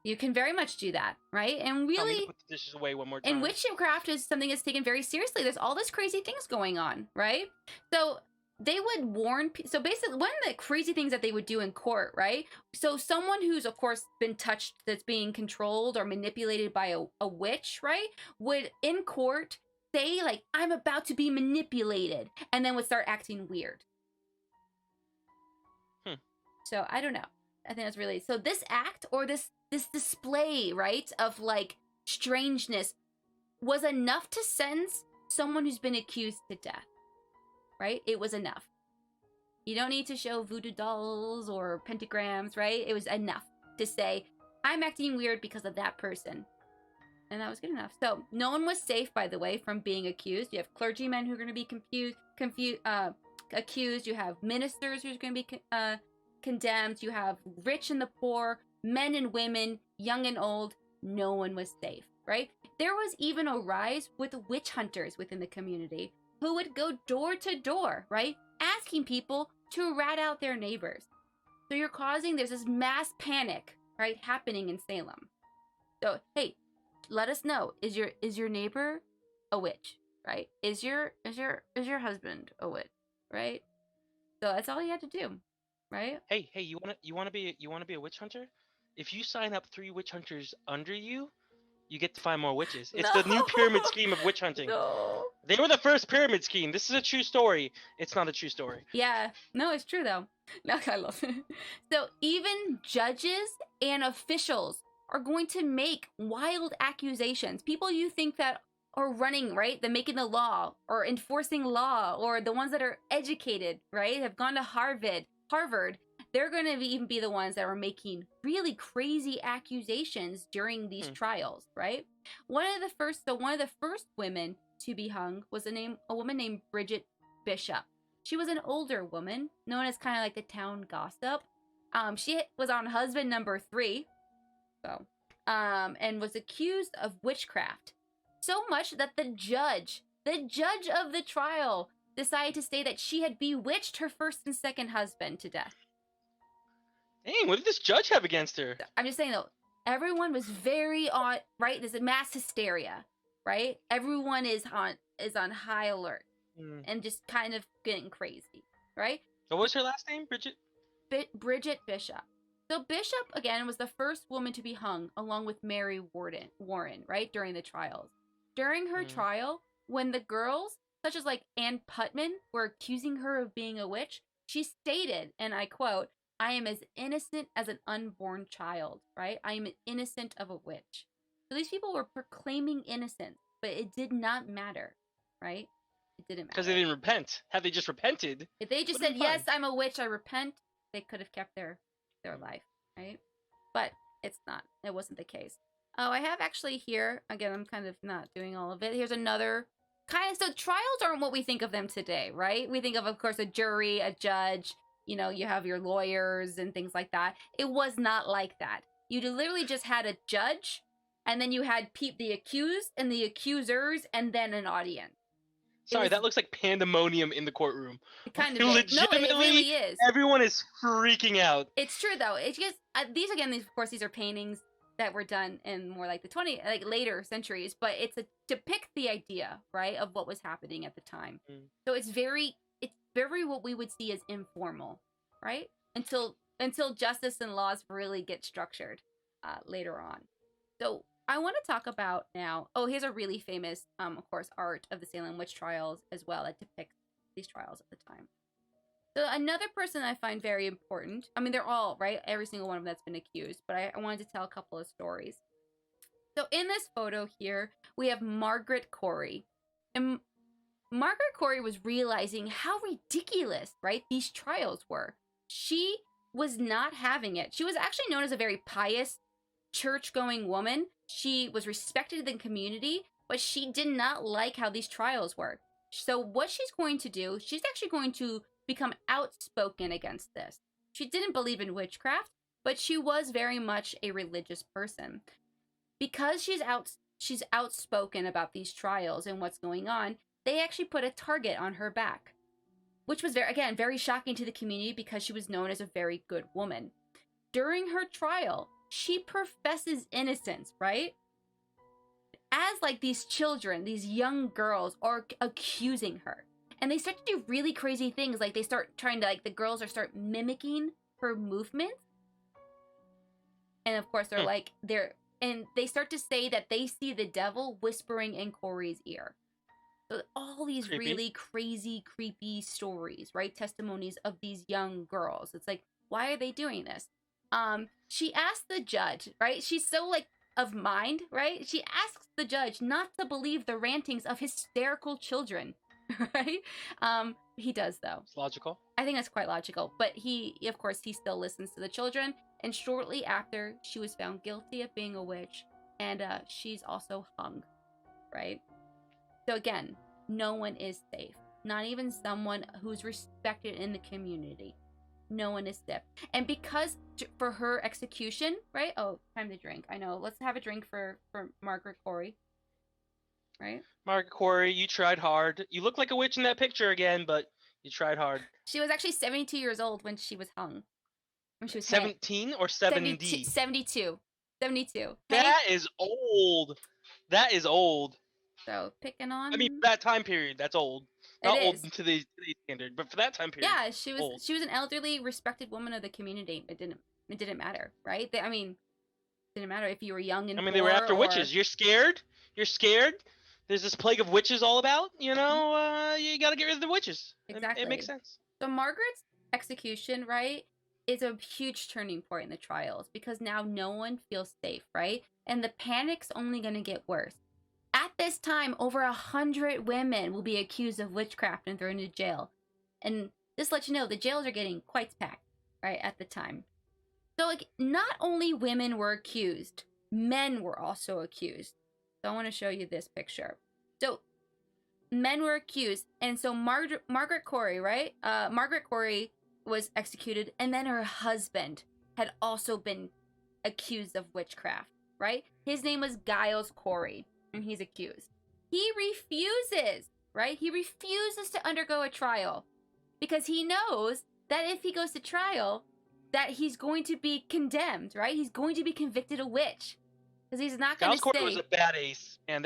You can very much do that, right? And really, I'm gonna put the dishes away one more time. And witchcraft is something that's taken very seriously. There's all this crazy things going on, right? So they would warn so basically one of the crazy things that they would do in court, right? So someone who's of course been touched, that's being controlled or manipulated by a witch, right, would in court say like, I'm about to be manipulated, and then would start acting weird. So I don't know, I think that's really, so this act or this display, right, of like strangeness was enough to sentence someone who's been accused to death, right? It was enough. You don't need to show voodoo dolls or pentagrams, right? It was enough to say, I'm acting weird because of that person. And that was good enough. So no one was safe, by the way, from being accused. You have clergymen who are going to be accused. You have ministers who are going to be condemned. You have rich and the poor, men and women, young and old. No one was safe, right? There was even a rise with witch hunters within the community who would go door to door, right, asking people to rat out their neighbors. So there's this mass panic, right, happening in Salem. So, hey, let us know, is your neighbor a witch, right? Is your husband a witch, right? So that's all you had to do, right? Hey, you wanna be a witch hunter? If you sign up 3 witch hunters under you, you get to find more witches. It's the new pyramid scheme of witch hunting. No. They were the first pyramid scheme. This is a true story. It's not a true story. Yeah, no, it's true though. No, I love it. So even judges and officials are going to make wild accusations. People you think that are running, right? They're making the law or enforcing law, or the ones that are educated, right? Have gone to Harvard. They're going to even be the ones that are making really crazy accusations during these trials, right? One of the first women to be hung was a woman named Bridget Bishop. She was an older woman, known as kind of like the town gossip. She was on husband number 3, so, and was accused of witchcraft. So much that the judge of the trial, decided to say that she had bewitched her first and second husband to death. Dang, what did this judge have against her? I'm just saying though, everyone was very on, right? There's a mass hysteria, right? Everyone is on high alert and just kind of getting crazy, right? What was her last name? Bridget? Bridget Bishop. So Bishop, again, was the first woman to be hung along with Mary Warren, right, during the trials. During her trial, when the girls, such as like Ann Putman, were accusing her of being a witch, she stated, and I quote, I am as innocent as an unborn child, right? I am innocent of a witch. So these people were proclaiming innocence, but it did not matter, right? It didn't matter. Because they didn't repent. Had they just repented, if they just said, yes, I'm a witch, I repent, they could have kept their life, right? But it's not. It wasn't the case. Oh, I have actually here, again, I'm kind of not doing all of it. Here's another kind of, so trials aren't what we think of them today, right? We think of course, a jury, a judge, you know, you have your lawyers and things like that. It was not like that. You literally just had a judge, and then you had the accused and the accusers, and then an audience. Sorry, that looks like pandemonium in the courtroom. It kind of is. No, it really is. Everyone is freaking out. It's true though. It's just these are paintings that were done in more like the later centuries, but it's to depict the idea, right, of what was happening at the time. So it's very what we would see as informal, right? Until justice and laws really get structured later on. So I want to talk about now, here's a really famous, of course, art of the Salem Witch Trials as well that depicts these trials at the time. So another person I find very important, I mean, they're all, right? Every single one of them that's been accused, but I wanted to tell a couple of stories. So in this photo here, we have Margaret Corey. And Margaret Corey was realizing how ridiculous, right, these trials were. She was not having it. She was actually known as a very pious, church-going woman. She was respected in the community, but she did not like how these trials were. So what she's going to do, she's actually going to become outspoken against this. She didn't believe in witchcraft, but she was very much a religious person. Because she's outspoken about these trials and what's going on, they actually put a target on her back, which was very shocking to the community because she was known as a very good woman. During her trial, she professes innocence, right? As like these children, these young girls are accusing her. And they start to do really crazy things. Like they start trying to, like, the girls start mimicking her movements. And of course and they start to say that they see the devil whispering in Corey's ear. So all these Creepy. really crazy, creepy stories, right? Testimonies of these young girls. It's like, why are they doing this? She asked the judge, right? She's so, like, of mind, right? She asks the judge not to believe the rantings of hysterical children, right? He does, though. It's logical. I think that's quite logical. But he still listens to the children. And shortly after, she was found guilty of being a witch. And she's also hung, right? So again, no one is safe. Not even someone who's respected in the community. No one is safe. And because for her execution, right? Oh, time to drink. I know. Let's have a drink for Margaret Corey. Right? Margaret Corey, you tried hard. You look like a witch in that picture again, but you tried hard. She was actually 72 years old when she was hung. When she was 17 or 70? 72. 72. That is old. That is old. So picking on. I mean, for that time period, that's old. Not old to today's standard, but for that time period. Yeah, she was an elderly, respected woman of the community. It didn't matter, right? It didn't matter if you were young and. I mean, they were after witches. You're scared. There's this plague of witches all about. You know, you got to get rid of the witches. Exactly. It makes sense. So Margaret's execution, right, is a huge turning point in the trials because now no one feels safe, right? And the panic's only going to get worse. At this time, over 100 women will be accused of witchcraft and thrown into jail. And just to let you know, the jails are getting quite packed, right, at the time. So, like, not only women were accused, men were also accused. So I want to show you this picture. So, men were accused, and so Margaret Corey, right? Margaret Corey was executed, and then her husband had also been accused of witchcraft, right? His name was Giles Corey. And he's accused. He refuses, right? He refuses to undergo a trial because he knows that if he goes to trial, that he's going to be condemned, right? He's going to be convicted a witch because he's not going to stay. Giles Corey was a bad ace, and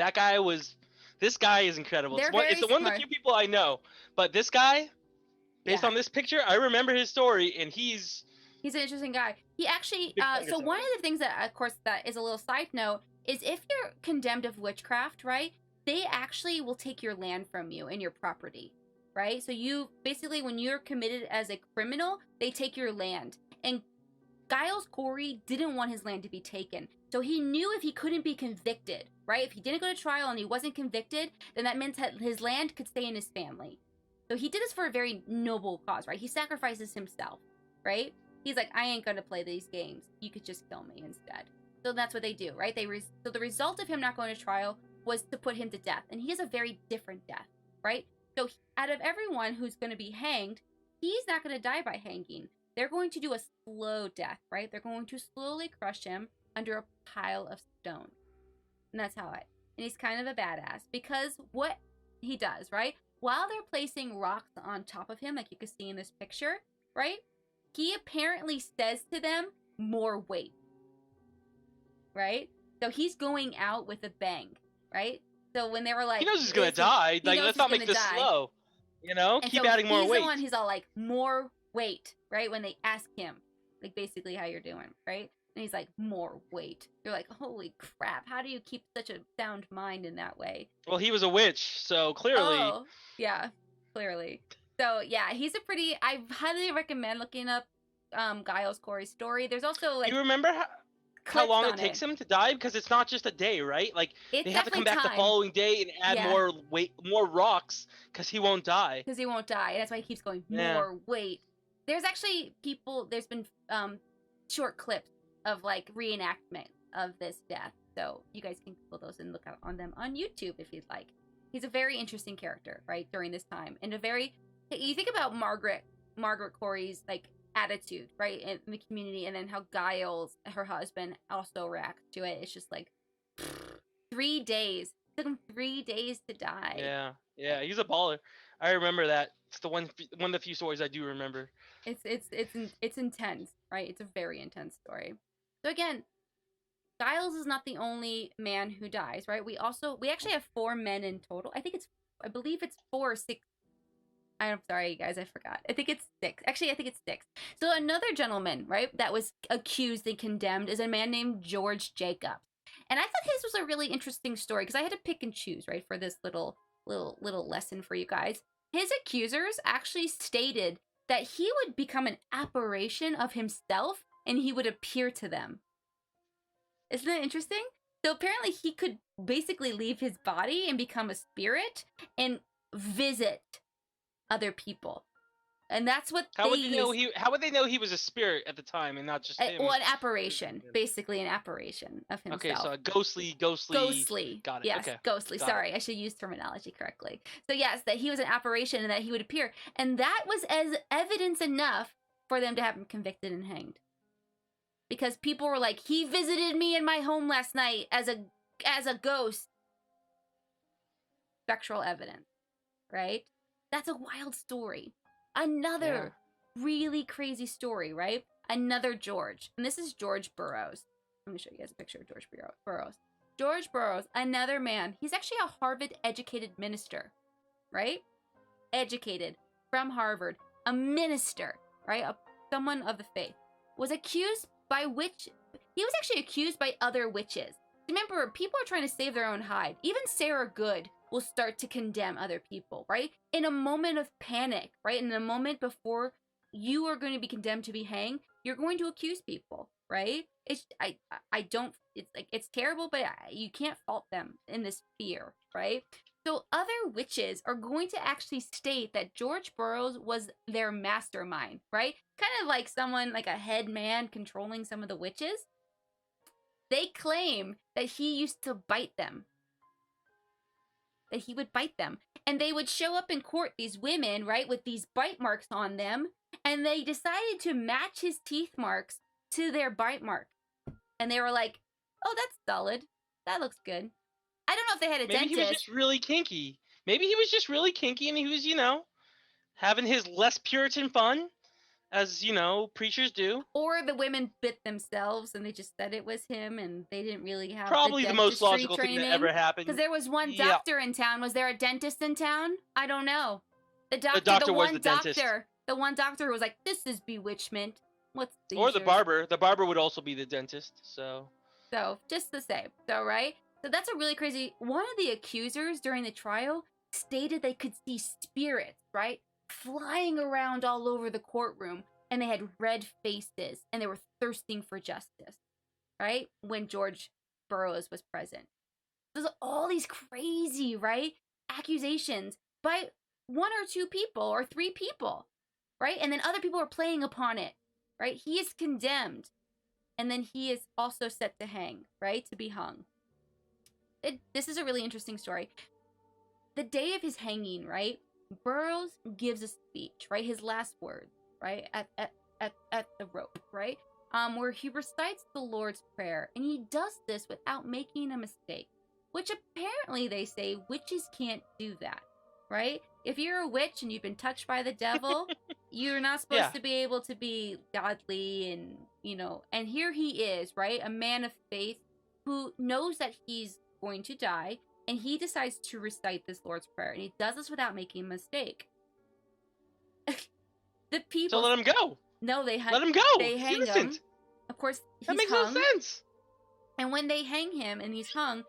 this guy is incredible. It's one of the few people I know, but this guy, based on this picture, I remember his story, and he's an interesting guy. He actually, so one of the things that, of course, that is a little side note, is if you're condemned of witchcraft, right, they actually will take your land from you and your property, right? So you, basically, when you're committed as a criminal, they take your land. And Giles Corey didn't want his land to be taken. So he knew if he couldn't be convicted, right, if he didn't go to trial and he wasn't convicted, then that meant that his land could stay in his family. So he did this for a very noble cause, right? He sacrifices himself, right? He's like, I ain't gonna play these games. You could just kill me instead. So that's what they do, right? So the result of him not going to trial was to put him to death. And he has a very different death, right? So out of everyone who's going to be hanged, he's not going to die by hanging. They're going to do a slow death, right? They're going to slowly crush him under a pile of stones. And that's how and he's kind of a badass because what he does, right? While they're placing rocks on top of him, like you can see in this picture, right? He apparently says to them, more weight. Right? So he's going out with a bang, right? So when they were like, he knows he's gonna die. Like, let's not make this slow. You know, and keep so adding more weight. He's the one. He's all like, more weight, right? When they ask him, like, basically how you're doing, right? And he's like, more weight. You're like, holy crap! How do you keep such a sound mind in that way? Well, he was a witch, so clearly. Oh, yeah, clearly. So yeah, he's a pretty. I highly recommend looking up Giles Corey's story. There's also like. You remember how long it takes him to die? Because it's not just a day, right? Like they have to come back the following day and add more weight, more rocks, because he won't die. Because he won't die. That's why he keeps going more weight. There's actually there's been short clips of like reenactment of this death, so you guys can pull those and look on them on YouTube if you'd like. He's a very interesting character, right, during this time, and you think about Margaret Corey's like attitude, right, in the community, and then how Giles, her husband, also reacts to it. It's just like 3 days. It took him 3 days to die. Yeah, he's a baller. I remember that. It's the one of the few stories I do remember. It's intense, right? It's a very intense story. So again, Giles is not the only man who dies, right? We actually have 4 men in total. I believe it's 4 or 6. I'm sorry, you guys, I forgot. I think it's 6. Actually, I think it's 6. So another gentleman, right, that was accused and condemned is a man named George Jacobs. And I thought his was a really interesting story because I had to pick and choose, right, for this little lesson for you guys. His accusers actually stated that he would become an apparition of himself and he would appear to them. Isn't that interesting? So apparently he could basically leave his body and become a spirit and visit other people. And that's what How would they know how would they know he was a spirit at the time and not just him? Well, an apparition, basically an apparition of himself. Okay, so a ghostly. Got it. Yes, okay. ghostly. Sorry, I should use terminology correctly. So yes, that he was an apparition and that he would appear, and that was as evidence enough for them to have him convicted and hanged. Because people were like, he visited me in my home last night as a ghost. Spectral evidence, right? That's a wild story. Another really crazy story, right? Another George. And this is George Burroughs. Let me show you guys a picture of George Burroughs. George Burroughs, another man. He's actually a Harvard-educated minister, right? Educated from Harvard. A minister, right? Someone of the faith. Was accused by he was actually accused by other witches. Remember, people are trying to save their own hide. Even Sarah Good will start to condemn other people, right? In a moment of panic, right? In a moment before you are going to be condemned to be hanged, you're going to accuse people, right? It's it's terrible, but you can't fault them in this fear, right? So other witches are going to actually state that George Burroughs was their mastermind, right? Kind of like someone, like a head man controlling some of the witches. They claim that he used to bite them. That he would bite them. And they would show up in court, these women, right, with these bite marks on them. And they decided to match his teeth marks to their bite mark. And they were like, oh, that's solid. That looks good. I don't know if they had a dentist. Maybe he was just really kinky. Maybe he was just really kinky and he was, having his less Puritan fun, as, preachers do. Or the women bit themselves and they just said it was him and they didn't really have probably the most logical training. thing that ever happened. Because there was one doctor in town. Was there a dentist in town? I don't know. The doctor was the dentist. The one doctor who was like, this is bewitchment. What's these? Or the barber. The barber would also be the dentist, so just the same. So, right? So that's a really crazy... One of the accusers during the trial stated they could see spirits, right? Flying around all over the courtroom. And they had red faces. And they were thirsting for justice. Right? When George Burroughs was present. There's all these crazy, right? Accusations by 1 or 2 people or 3 people. Right? And then other people are playing upon it. Right? He is condemned. And then he is also set to hang. Right? To be hung. This is a really interesting story. The day of his hanging, right? Burroughs gives a speech, right? His last words, right? At the rope, right? Where he recites the Lord's Prayer. And he does this without making a mistake. Which apparently they say witches can't do that, right? If you're a witch and you've been touched by the devil, you're not supposed to be able to be godly and, and here he is, right? A man of faith who knows that he's going to die, and he decides to recite this Lord's Prayer, and he does this without making a mistake. The people... So let him go. No, they let him go. They hang him. Of course, that makes hung. no sense. And when they hang him and he's hung,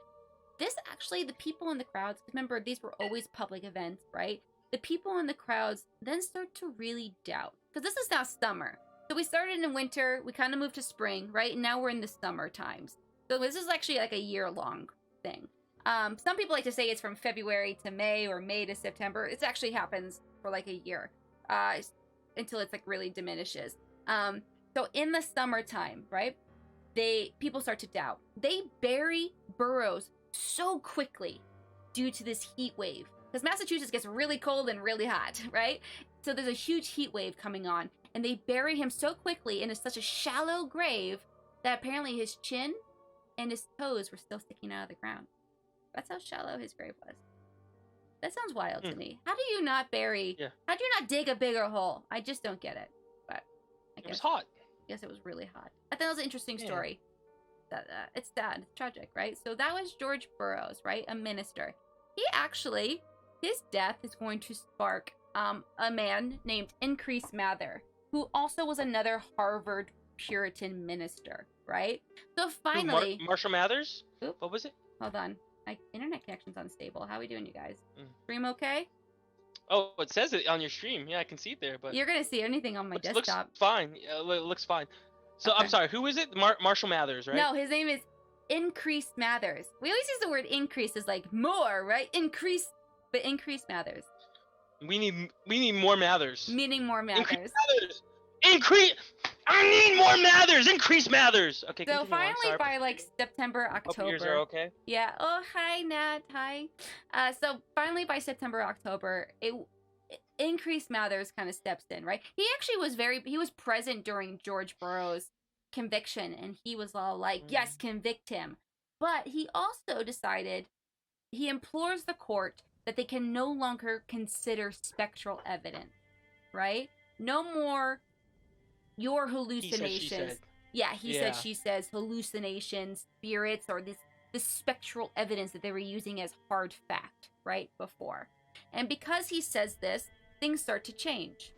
this actually, the people in the crowds, remember, these were always public events, right? The people in the crowds then start to really doubt. Because this is now summer. So we started in winter, we kind of moved to spring, right? And now we're in the summer times. So this is actually like a year-long thing. Some people like to say it's from February to May or May to September. It actually happens for like a year until it's like really diminishes. So in the summertime, right, people start to doubt. They bury Burroughs so quickly due to this heat wave. Because Massachusetts gets really cold and really hot, right? So there's a huge heat wave coming on. And they bury him so quickly in such a shallow grave that apparently his chin and his toes were still sticking out of the ground. That's how shallow his grave was. That sounds wild to me. How do you not bury... Yeah. How do you not dig a bigger hole? I just don't get it. But I guess... It was hot. I guess it was really hot. I thought it was an interesting story. It's sad. It's tragic, right? So that was George Burroughs, right? A minister. He actually... His death is going to spark a man named Increase Mather, who also was another Harvard Puritan minister, right? So Who, finally, Marshall Mathers? oop, What was it? hold on. My internet connection's unstable. How are we doing, you guys? Mm. Stream okay? Oh, it says it on your stream. Yeah, I can see it there, but You're gonna see anything on my looks desktop. fine. Yeah, looks fine. So Okay. I'm sorry. Who is it? Marshall Mathers, right? No, his name is Increase Mathers. We always use the word increase as like more, right? Increase, but Increase Mathers, We need more Mathers. meaning more Increase Mathers. Mathers. Increase. I need more Mathers. Increase Mathers. Okay. So Continue on. finally, Sorry. by like September, Hope your ears October. are okay. Yeah. Oh, hi, Nat. Hi. So finally, by September, October, Increase Mathers kind of steps in, right? He actually was present during George Burroughs' conviction, and he was all like, yes, convict him. But he also decided, he implores the court that they can no longer consider spectral evidence, right? No more your hallucinations. He said, she said. Yeah, he Yeah. said, she says, hallucinations, spirits, or this spectral evidence that they were using as hard fact, right, before. And because he says this, things start to change.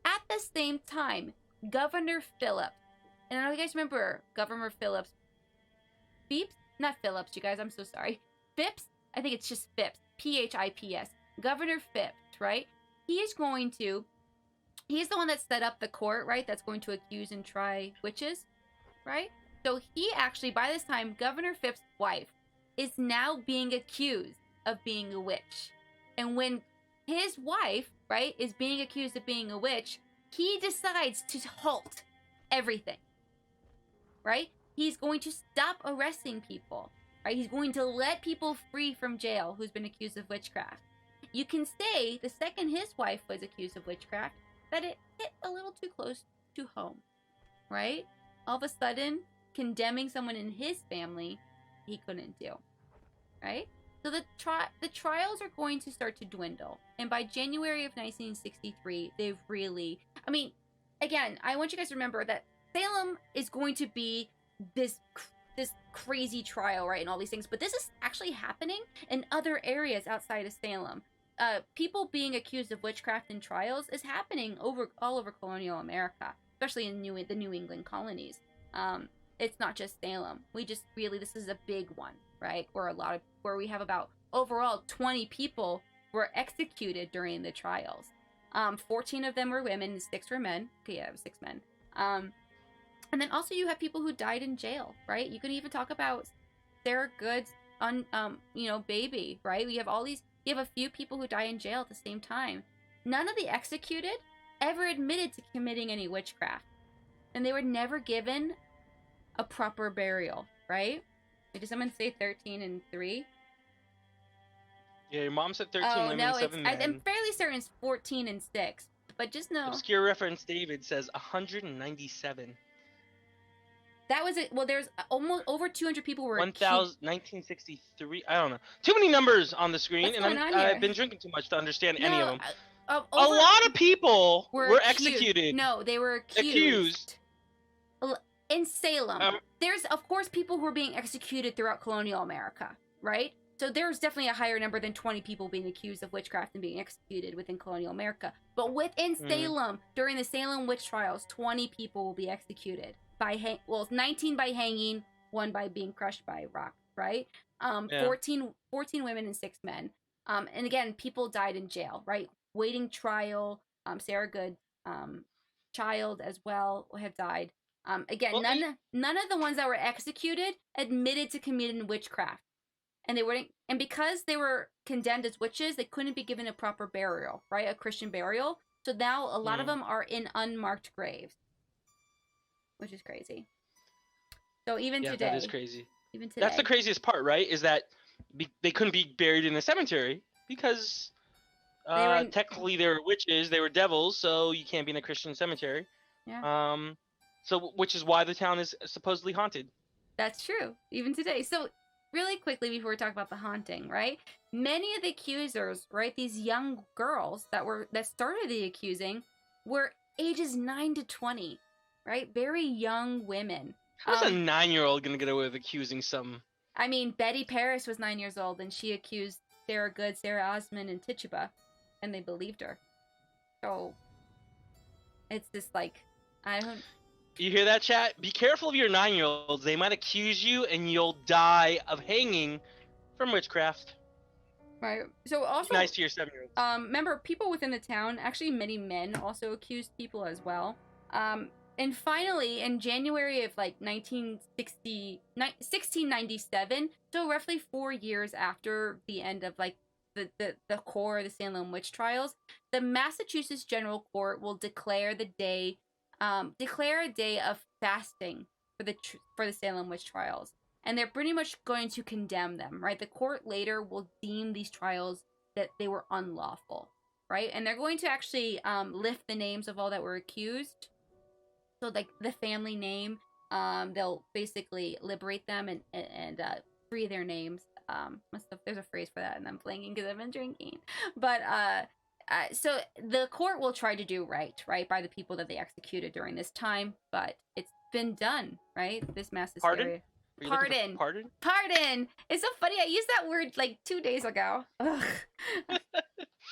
At the same time, Governor Phillips, and I know you guys remember Governor Phillips, Phipps? Not Phillips, you guys, I'm so sorry. Phipps? I think it's just Phipps. P-H-I-P-S. Governor Phipps, right? He's the one that set up the court, right? That's going to accuse and try witches, right? So he actually, by this time, Governor Phipps' wife is now being accused of being a witch. And when his wife, right, is being accused of being a witch, he decides to halt everything, right? He's going to stop arresting people, right? He's going to let people free from jail who's been accused of witchcraft. You can say the second his wife was accused of witchcraft, that it hit a little too close to home, right? All of a sudden, condemning someone in his family, he couldn't do, right? So the trials are going to start to dwindle. And by January of 1963, they've really, I mean, again, I want you guys to remember that Salem is going to be this crazy trial, right, and all these things, but this is actually happening in other areas outside of Salem. People being accused of witchcraft in trials is happening all over colonial America, especially in the New England colonies. It's not just Salem. This is a big one, right? Where we have about overall 20 people were executed during the trials. 14 of them were women and 6 were men. Okay, yeah, it was 6 men. And then also you have people who died in jail, right? You can even talk about Sarah Good's baby, right? You have a few people who die in jail at the same time. None of the executed ever admitted to committing any witchcraft. And they were never given a proper burial, right? Did someone say 13 and 3? Yeah, your mom said 13 women and 7 men. I'm fairly certain it's 14 and 6. But just know. Obscure reference David says 197. That was it. Well, there's almost over 200 people were 1963. I don't know. Too many numbers on the screen, What's and going on I've here? been drinking too much to understand any of them. A lot of people were accused. executed. No, they were accused. In Salem, there's, of course, people who are being executed throughout colonial America, right? So there's definitely a higher number than 20 people being accused of witchcraft and being executed within colonial America. But within Salem, during the Salem Witch Trials, 20 people will be executed. 19 by hanging, 1 by being crushed by a rock, right? 14 women and 6 men. And again, people died in jail, right? Waiting trial. Sarah Good, child as well, have died. Again, none of the ones that were executed admitted to committing witchcraft. And because they were condemned as witches, they couldn't be given a proper burial, right? A Christian burial. So now a lot of them are in unmarked graves, which is crazy. So even today, that is crazy. Even today, that's the craziest part, right? Is that they couldn't be buried in a cemetery because technically they were witches, they were devils, so you can't be in a Christian cemetery. Yeah. So which is why the town is supposedly haunted. That's true, even today. So really quickly before we talk about the haunting, right? Many of the accusers, right, these young girls that started the accusing were ages 9 to 20, right? Very young women. How's a 9-year-old gonna get away with accusing some? I mean, Betty Paris was 9 years old and she accused Sarah Good, Sarah Osmond, and Tituba, and they believed her. So it's just like, I don't. You hear that, chat? Be careful of your 9-year-olds. They might accuse you, and you'll die of hanging from witchcraft. Right. So also, Be nice to your 7-year-olds. Remember, people within the town, actually many men also accused people as well. And finally, in January of like 1697, so roughly 4 years after the end of like the core of the Salem Witch Trials, the Massachusetts General Court will declare a day of fasting for the Salem Witch Trials. And they're pretty much going to condemn them, right? The court later will deem these trials that they were unlawful, right? And they're going to actually lift the names of all that were accused. So like the family name, they'll basically liberate them and free their names. There's a phrase for that, and I'm blanking because I've been drinking. But so the court will try to do right by the people that they executed during this time, but it's been done, right? This mass hysteria. Pardon? Pardon. It's so funny. I used that word like 2 days ago. Ugh.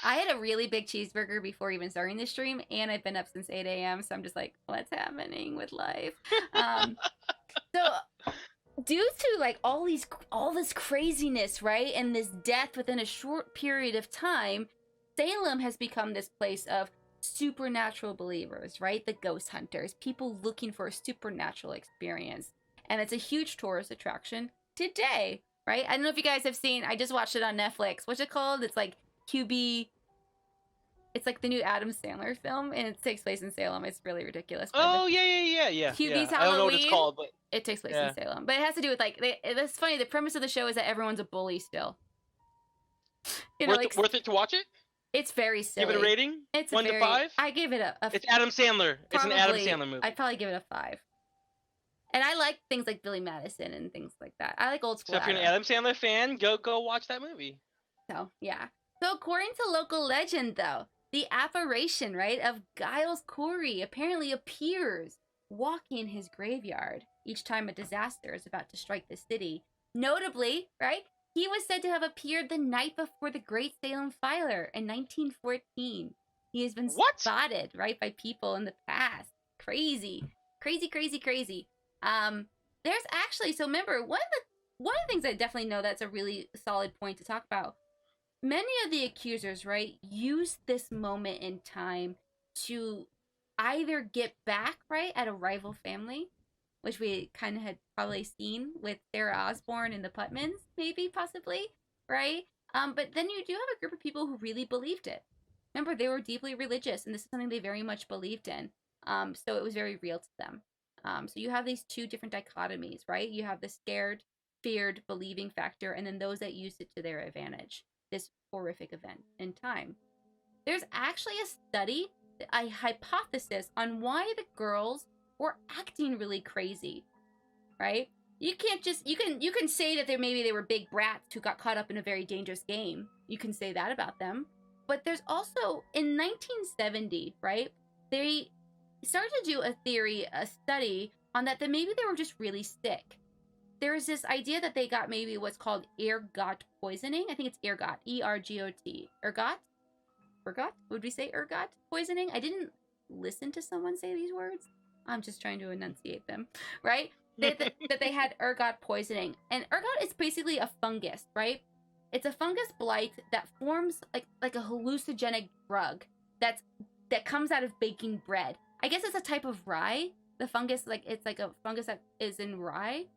I had a really big cheeseburger before even starting the stream, and I've been up since 8 a.m. So I'm just like, what's happening with life? So due to like all this craziness, right, and this death within a short period of time, Salem has become this place of supernatural believers, right? The ghost hunters, people looking for a supernatural experience. And it's a huge tourist attraction today, right? I don't know if you guys have seen, I just watched it on Netflix. What's it called? It's like QB. It's like the new Adam Sandler film, and it takes place in Salem. It's really ridiculous. Oh, yeah. QB's Halloween. I don't know what it's called, but it takes place in Salem. But it has to do with like, that's funny. The premise of the show is that everyone's a bully still. You know, worth it to watch it? It's very silly. Give it a rating? It's 1 to 5? I give it a It's Adam Sandler. It's an Adam Sandler movie. I'd probably give it a 5. And I like things like Billy Madison and things like that. I like old school. So if you're an Adam Sandler fan, go watch that movie. So, yeah. So according to local legend, though, the apparition, right, of Giles Corey apparently appears walking his graveyard each time a disaster is about to strike the city. Notably, right, he was said to have appeared the night before the Great Salem Fire in 1914. He has been spotted, right, by people in the past. Crazy. There's actually, so remember, one of the things I definitely know that's a really solid point to talk about. Many of the accusers, right, use this moment in time to either get back, right, at a rival family, which we kind of had probably seen with Sarah Osborne and the Putmans, maybe, possibly, right? But then you do have a group of people who really believed it. Remember, they were deeply religious, and this is something they very much believed in. So it was very real to them. So you have these two different dichotomies, right? You have the scared, feared, believing factor, and then those that used it to their advantage. This horrific event in time. There's actually a study, a hypothesis on why the girls were acting really crazy, right? You can't just, you can say that maybe they were big brats who got caught up in a very dangerous game. You can say that about them. But there's also, in 1970, right, they started to do a study on that maybe they were just really sick. There's this idea that they got maybe what's called ergot poisoning. I think it's ergot, E-R-G-O-T. Ergot? Would we say ergot poisoning? I didn't listen to someone say these words. I'm just trying to enunciate them, right? That they had ergot poisoning. And ergot is basically a fungus, right? It's a fungus blight that forms like a hallucinogenic drug that comes out of baking bread. I guess it's a type of rye. The fungus, it's like a fungus that is in rye.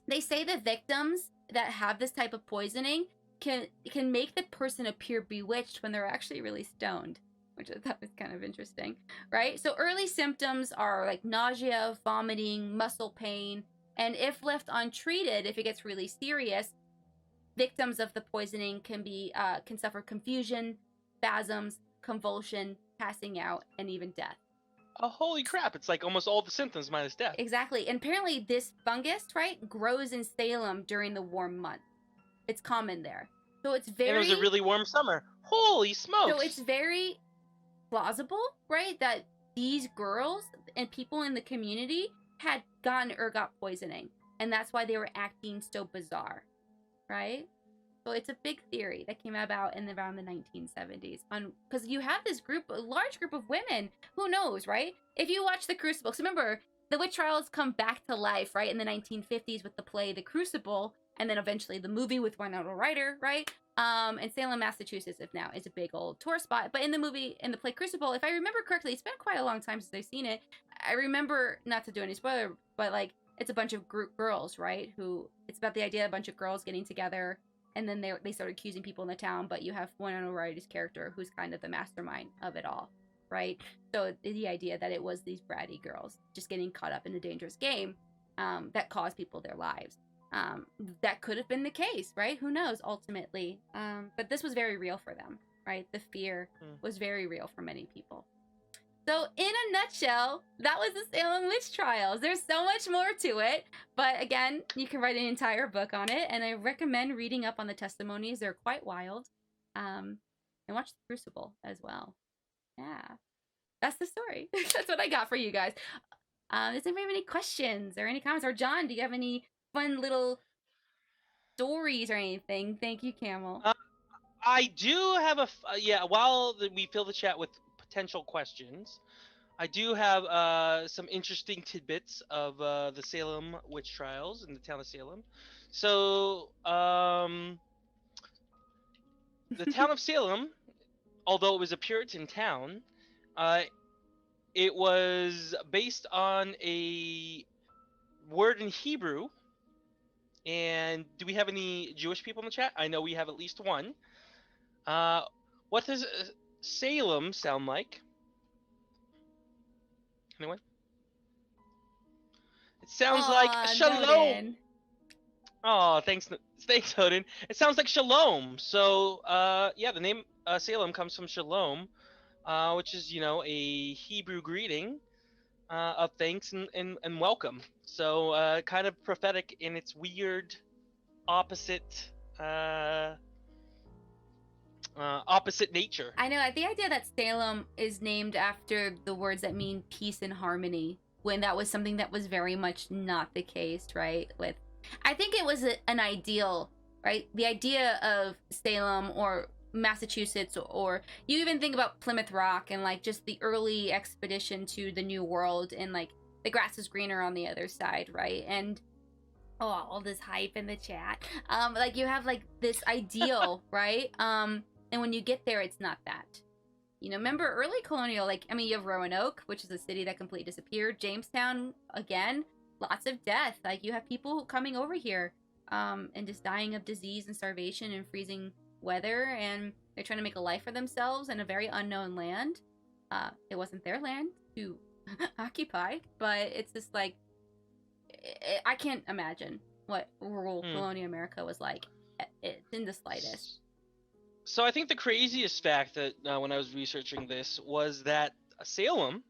They say the victims that have this type of poisoning can make the person appear bewitched when they're actually really stoned, which I thought was kind of interesting, right? So early symptoms are like nausea, vomiting, muscle pain, and if left untreated, if it gets really serious, victims of the poisoning can suffer confusion, spasms, convulsion, passing out, and even death. Oh, holy crap. It's like almost all the symptoms minus death. Exactly. And apparently this fungus, right, grows in Salem during the warm months. It's common there. So it's very... And it was a really warm summer. Holy smokes. So it's very plausible, right, that these girls and people in the community had gotten ergot poisoning. And that's why they were acting so bizarre, right? So it's a big theory that came about in around the 1970s. Because you have this group, a large group of women. Who knows, right? If you watch The Crucible, so remember, the witch trials come back to life, right, in the 1950s with the play The Crucible, and then eventually the movie with Winona Ryder, right? And Salem, Massachusetts, if now is a big old tourist spot. But in the play Crucible, if I remember correctly, it's been quite a long time since I've seen it. I remember, not to do any spoiler, but like it's a bunch of group girls, right? Who it's about the idea of a bunch of girls getting together, and then they start accusing people in the town. But you have Winona Ryder's character, who's kind of the mastermind of it all, right? So the idea that it was these bratty girls just getting caught up in a dangerous game that caused people their lives. That could have been the case, right? Who knows, ultimately. But this was very real for them, right? The fear was very real for many people. So in a nutshell, that was the Salem Witch Trials. There's so much more to it, but again, you can write an entire book on it, and I recommend reading up on the testimonies. They're quite wild. And watch The Crucible as well. Yeah, that's the story. That's what I got for you guys. Does anybody have any questions or any comments? Or John, do you have any fun little stories or anything? Thank you, Camel. I do have while we fill the chat with potential questions, I do have some interesting tidbits of the Salem Witch Trials in the town of Salem. So, the town of Salem, although it was a Puritan town, it was based on a word in Hebrew. And do we have any Jewish people in the chat? I know we have at least one. What does Salem sound like? Anyone? It sounds like shalom. Odin. Oh, thanks, Odin. It sounds like shalom. So, the name Salem comes from shalom, which is, a Hebrew greeting of thanks and welcome. So, kind of prophetic in its weird opposite nature. I know, the idea that Salem is named after the words that mean peace and harmony, when that was something that was very much not the case, right? I think it was an ideal, right? The idea of Salem or Massachusetts, or you even think about Plymouth Rock and like just the early expedition to the New World, and like the grass is greener on the other side, right? And all this hype in the chat. Like you have like this ideal, right? And when you get there, it's not that. Remember early colonial, you have Roanoke, which is a city that completely disappeared. Jamestown, again, lots of death. Like, you have people coming over here and just dying of disease and starvation and freezing weather, and they're trying to make a life for themselves in a very unknown land. It wasn't their land to occupy, but it's just like, I can't imagine what rural colonial America was like in the slightest. So I think the craziest fact that when I was researching this was that Salem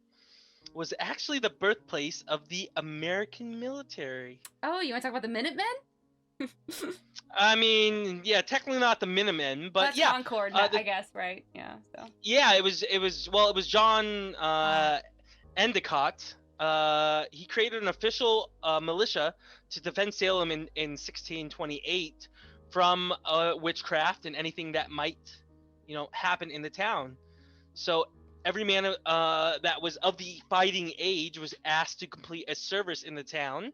was actually the birthplace of the American military. Oh, you want to talk about the Minutemen? I mean, yeah, technically not the Minutemen, but that's Concord, I guess, right? Yeah. So. Yeah, it was John Endicott. He created an official militia to defend Salem in 1628 from witchcraft and anything that might, happen in the town. So every man that was of the fighting age was asked to complete a service in the town.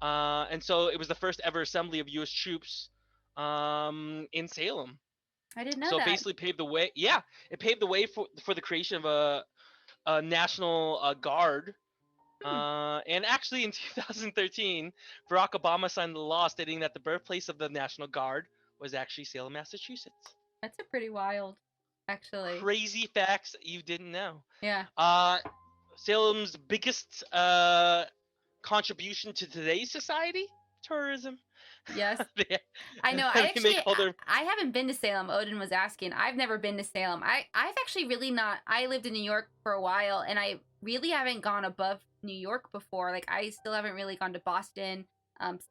And so it was the first ever assembly of U.S. troops in Salem. I didn't know that. So it basically paved the way. Yeah, it paved the way for the creation of a national guard. And actually in 2013, Barack Obama signed the law stating that the birthplace of the National Guard was actually Salem, Massachusetts. That's a pretty wild, actually. Crazy facts that you didn't know. Yeah. Salem's biggest contribution to today's society? Tourism. Yes. I know. I haven't been to Salem. Odin was asking. I've never been to Salem. I've actually really not. I lived in New York for a while, and I really haven't gone above New York before. Like, I still haven't really gone to Boston,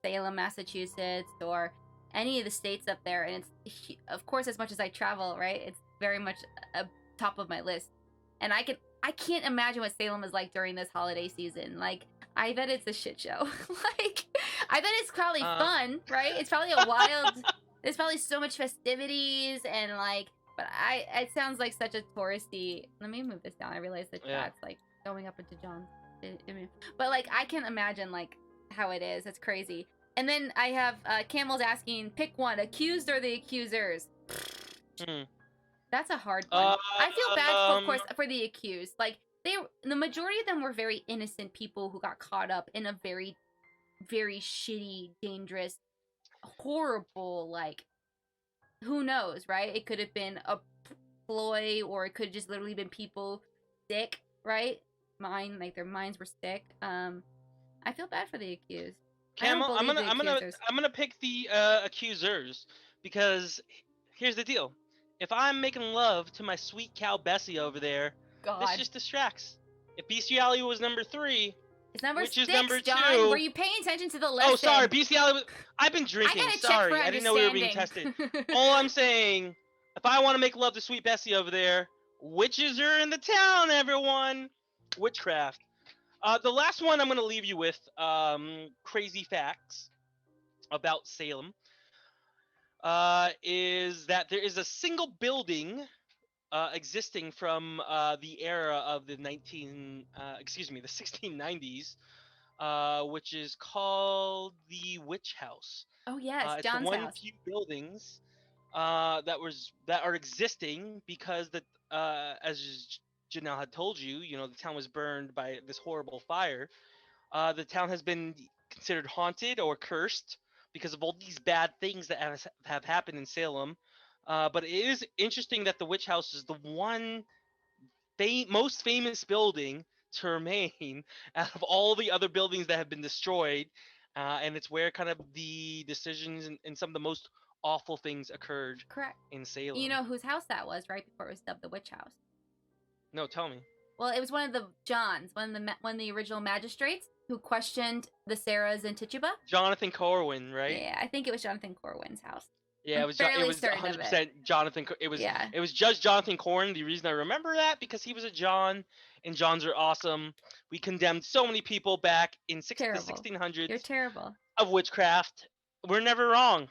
Salem, Massachusetts, or any of the states up there. And it's, of course, as much as I travel, right, it's very much a top of my list. And I can't imagine what Salem is like during this holiday season. Like, I bet it's a shit show. Like, I bet it's probably fun, right? It's probably a wild there's probably so much festivities and like, but it sounds like such a touristy. Let me move this down. I realize the chat's like going up into John's. But like, I can imagine like how it is. It's crazy. And then I have Camel's asking, pick one, accused or the accusers. That's a hard one. I feel bad, of course, for the accused. Like, the majority of them were very innocent people who got caught up in a very, very shitty, dangerous, horrible, like, who knows, right? It could have been a ploy, or it could have just literally been people sick, right? Their minds were sick. I feel bad for the accused. Camel, I'm gonna pick the accusers, because here's the deal. If I'm making love to my sweet cow Bessie over there, this just distracts. If bestiality was number 3, it's number which 6, is number John. 2. Were you paying attention to the lesson? Oh, sorry, bestiality was... I've been drinking. Sorry, I didn't know we were being tested. All I'm saying, if I want to make love to sweet Bessie over there, witches are in the town, everyone. Witchcraft. The last one I'm going to leave you with, crazy facts about Salem, is that there is a single building existing from the era of the 1690s, which is called the Witch House. Oh yes, it's John's one house. few buildings that are existing because as Janelle had told you, the town was burned by this horrible fire. The town has been considered haunted or cursed because of all these bad things that have happened in Salem. But it is interesting that the Witch House is the one most famous building to remain out of all the other buildings that have been destroyed. And it's where kind of the decisions and some of the most awful things occurred. Correct. In Salem. You know whose house that was, right before it was dubbed the Witch House? No, tell me. Well, it was one of the Johns, one of the original magistrates who questioned the Sarahs in Tituba. Jonathan Corwin, right? Yeah, I think it was Jonathan Corwin's house. Yeah, it was 100% Jonathan. It was Judge Jonathan Corwin. The reason I remember that, because he was a John, and Johns are awesome. We condemned so many people back in the 1600s. You're terrible. Of witchcraft. We're never wrong,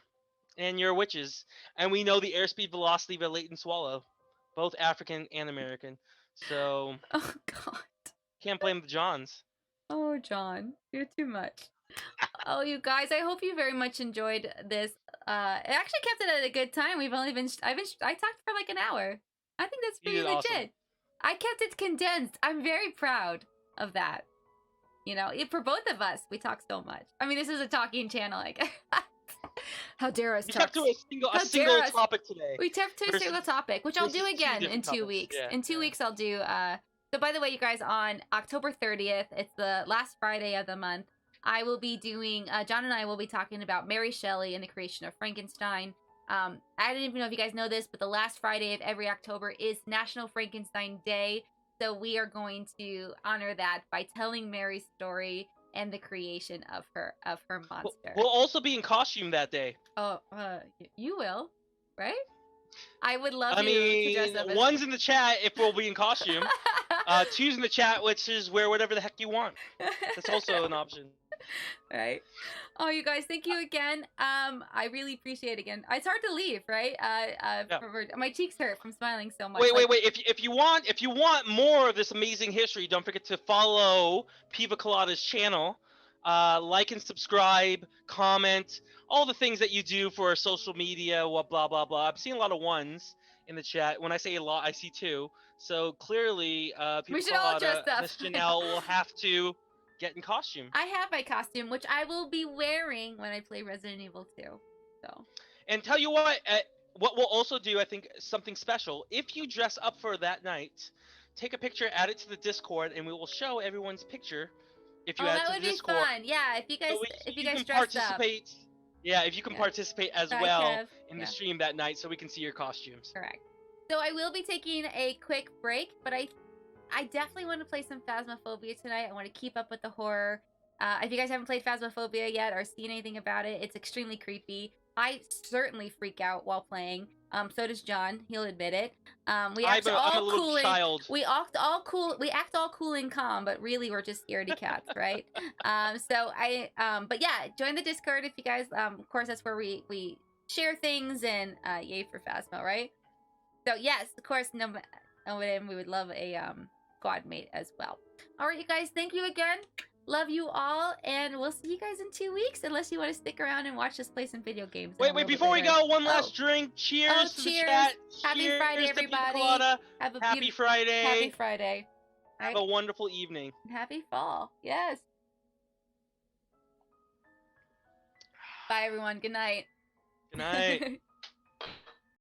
and you're witches. And we know the airspeed, velocity of a latent swallow, both African and American. So. Oh God. Can't blame the Johns. Oh, John, you're too much. Oh, you guys, I hope you very much enjoyed this. It actually kept it at a good time. I talked for like an hour. I think that's pretty legit. Awesome. I kept it condensed. I'm very proud of that. For both of us, we talk so much. I mean, this is a talking channel. Like, how dare us talk to a single topic today. We talked to a single topic, which I'll do again in 2 weeks. Yeah, in 2 weeks, I'll do. So, by the way, you guys, on October 30th, it's the last Friday of the month. I will be doing, John and I will be talking about Mary Shelley and the creation of Frankenstein. I don't even know if you guys know this, but the last Friday of every October is National Frankenstein Day. So we are going to honor that by telling Mary's story and the creation of her monster. We'll also be in costume that day. Oh, you will, right? I would love to dress up as... one's in the chat if we'll be in costume. Two's in the chat, which is wear whatever the heck you want. That's also an option. Right. Oh, you guys, thank you again. I really appreciate it again. It's hard to leave, right? My cheeks hurt from smiling so much. Wait. If you want more of this amazing history, don't forget to follow Piva Colada's channel. Like and subscribe, comment, all the things that you do for social media, blah blah blah. I'm seeing a lot of ones in the chat. When I say a lot, I see 2. So clearly, we should all dress up. Miss Janelle will have to get in costume. I have my costume, which I will be wearing when I play Resident Evil 2. So. And tell you what we'll also do, I think, something special. If you dress up for that night, take a picture, add it to the Discord, and we will show everyone's picture. If you add it to the Discord. That would be fun. Yeah, if you guys dress up. Yeah, if you can participate as well in the stream that night, so we can see your costumes. Correct. So I will be taking a quick break, but I definitely want to play some Phasmophobia tonight. I want to keep up with the horror. If you guys haven't played Phasmophobia yet or seen anything about it, it's extremely creepy. I certainly freak out while playing. So does John. He'll admit it. We act all cool. We act all cool. We act all cool and calm, but really we're just scaredy cats, right? But yeah, join the Discord if you guys. Of course, that's where we share things, and yay for Phasma, right? So yes, of course, we would love a squad mate as well. All right, you guys, thank you again. Love you all, and we'll see you guys in 2 weeks, unless you want to stick around and watch us play some video games. Wait, before we go, one last drink. Cheers to the chat. Happy Cheers Friday, to everybody. Pina Colada. Have a Happy Friday. Happy Friday. Have a wonderful evening. Happy fall. Yes. Bye, everyone. Good night. Good night.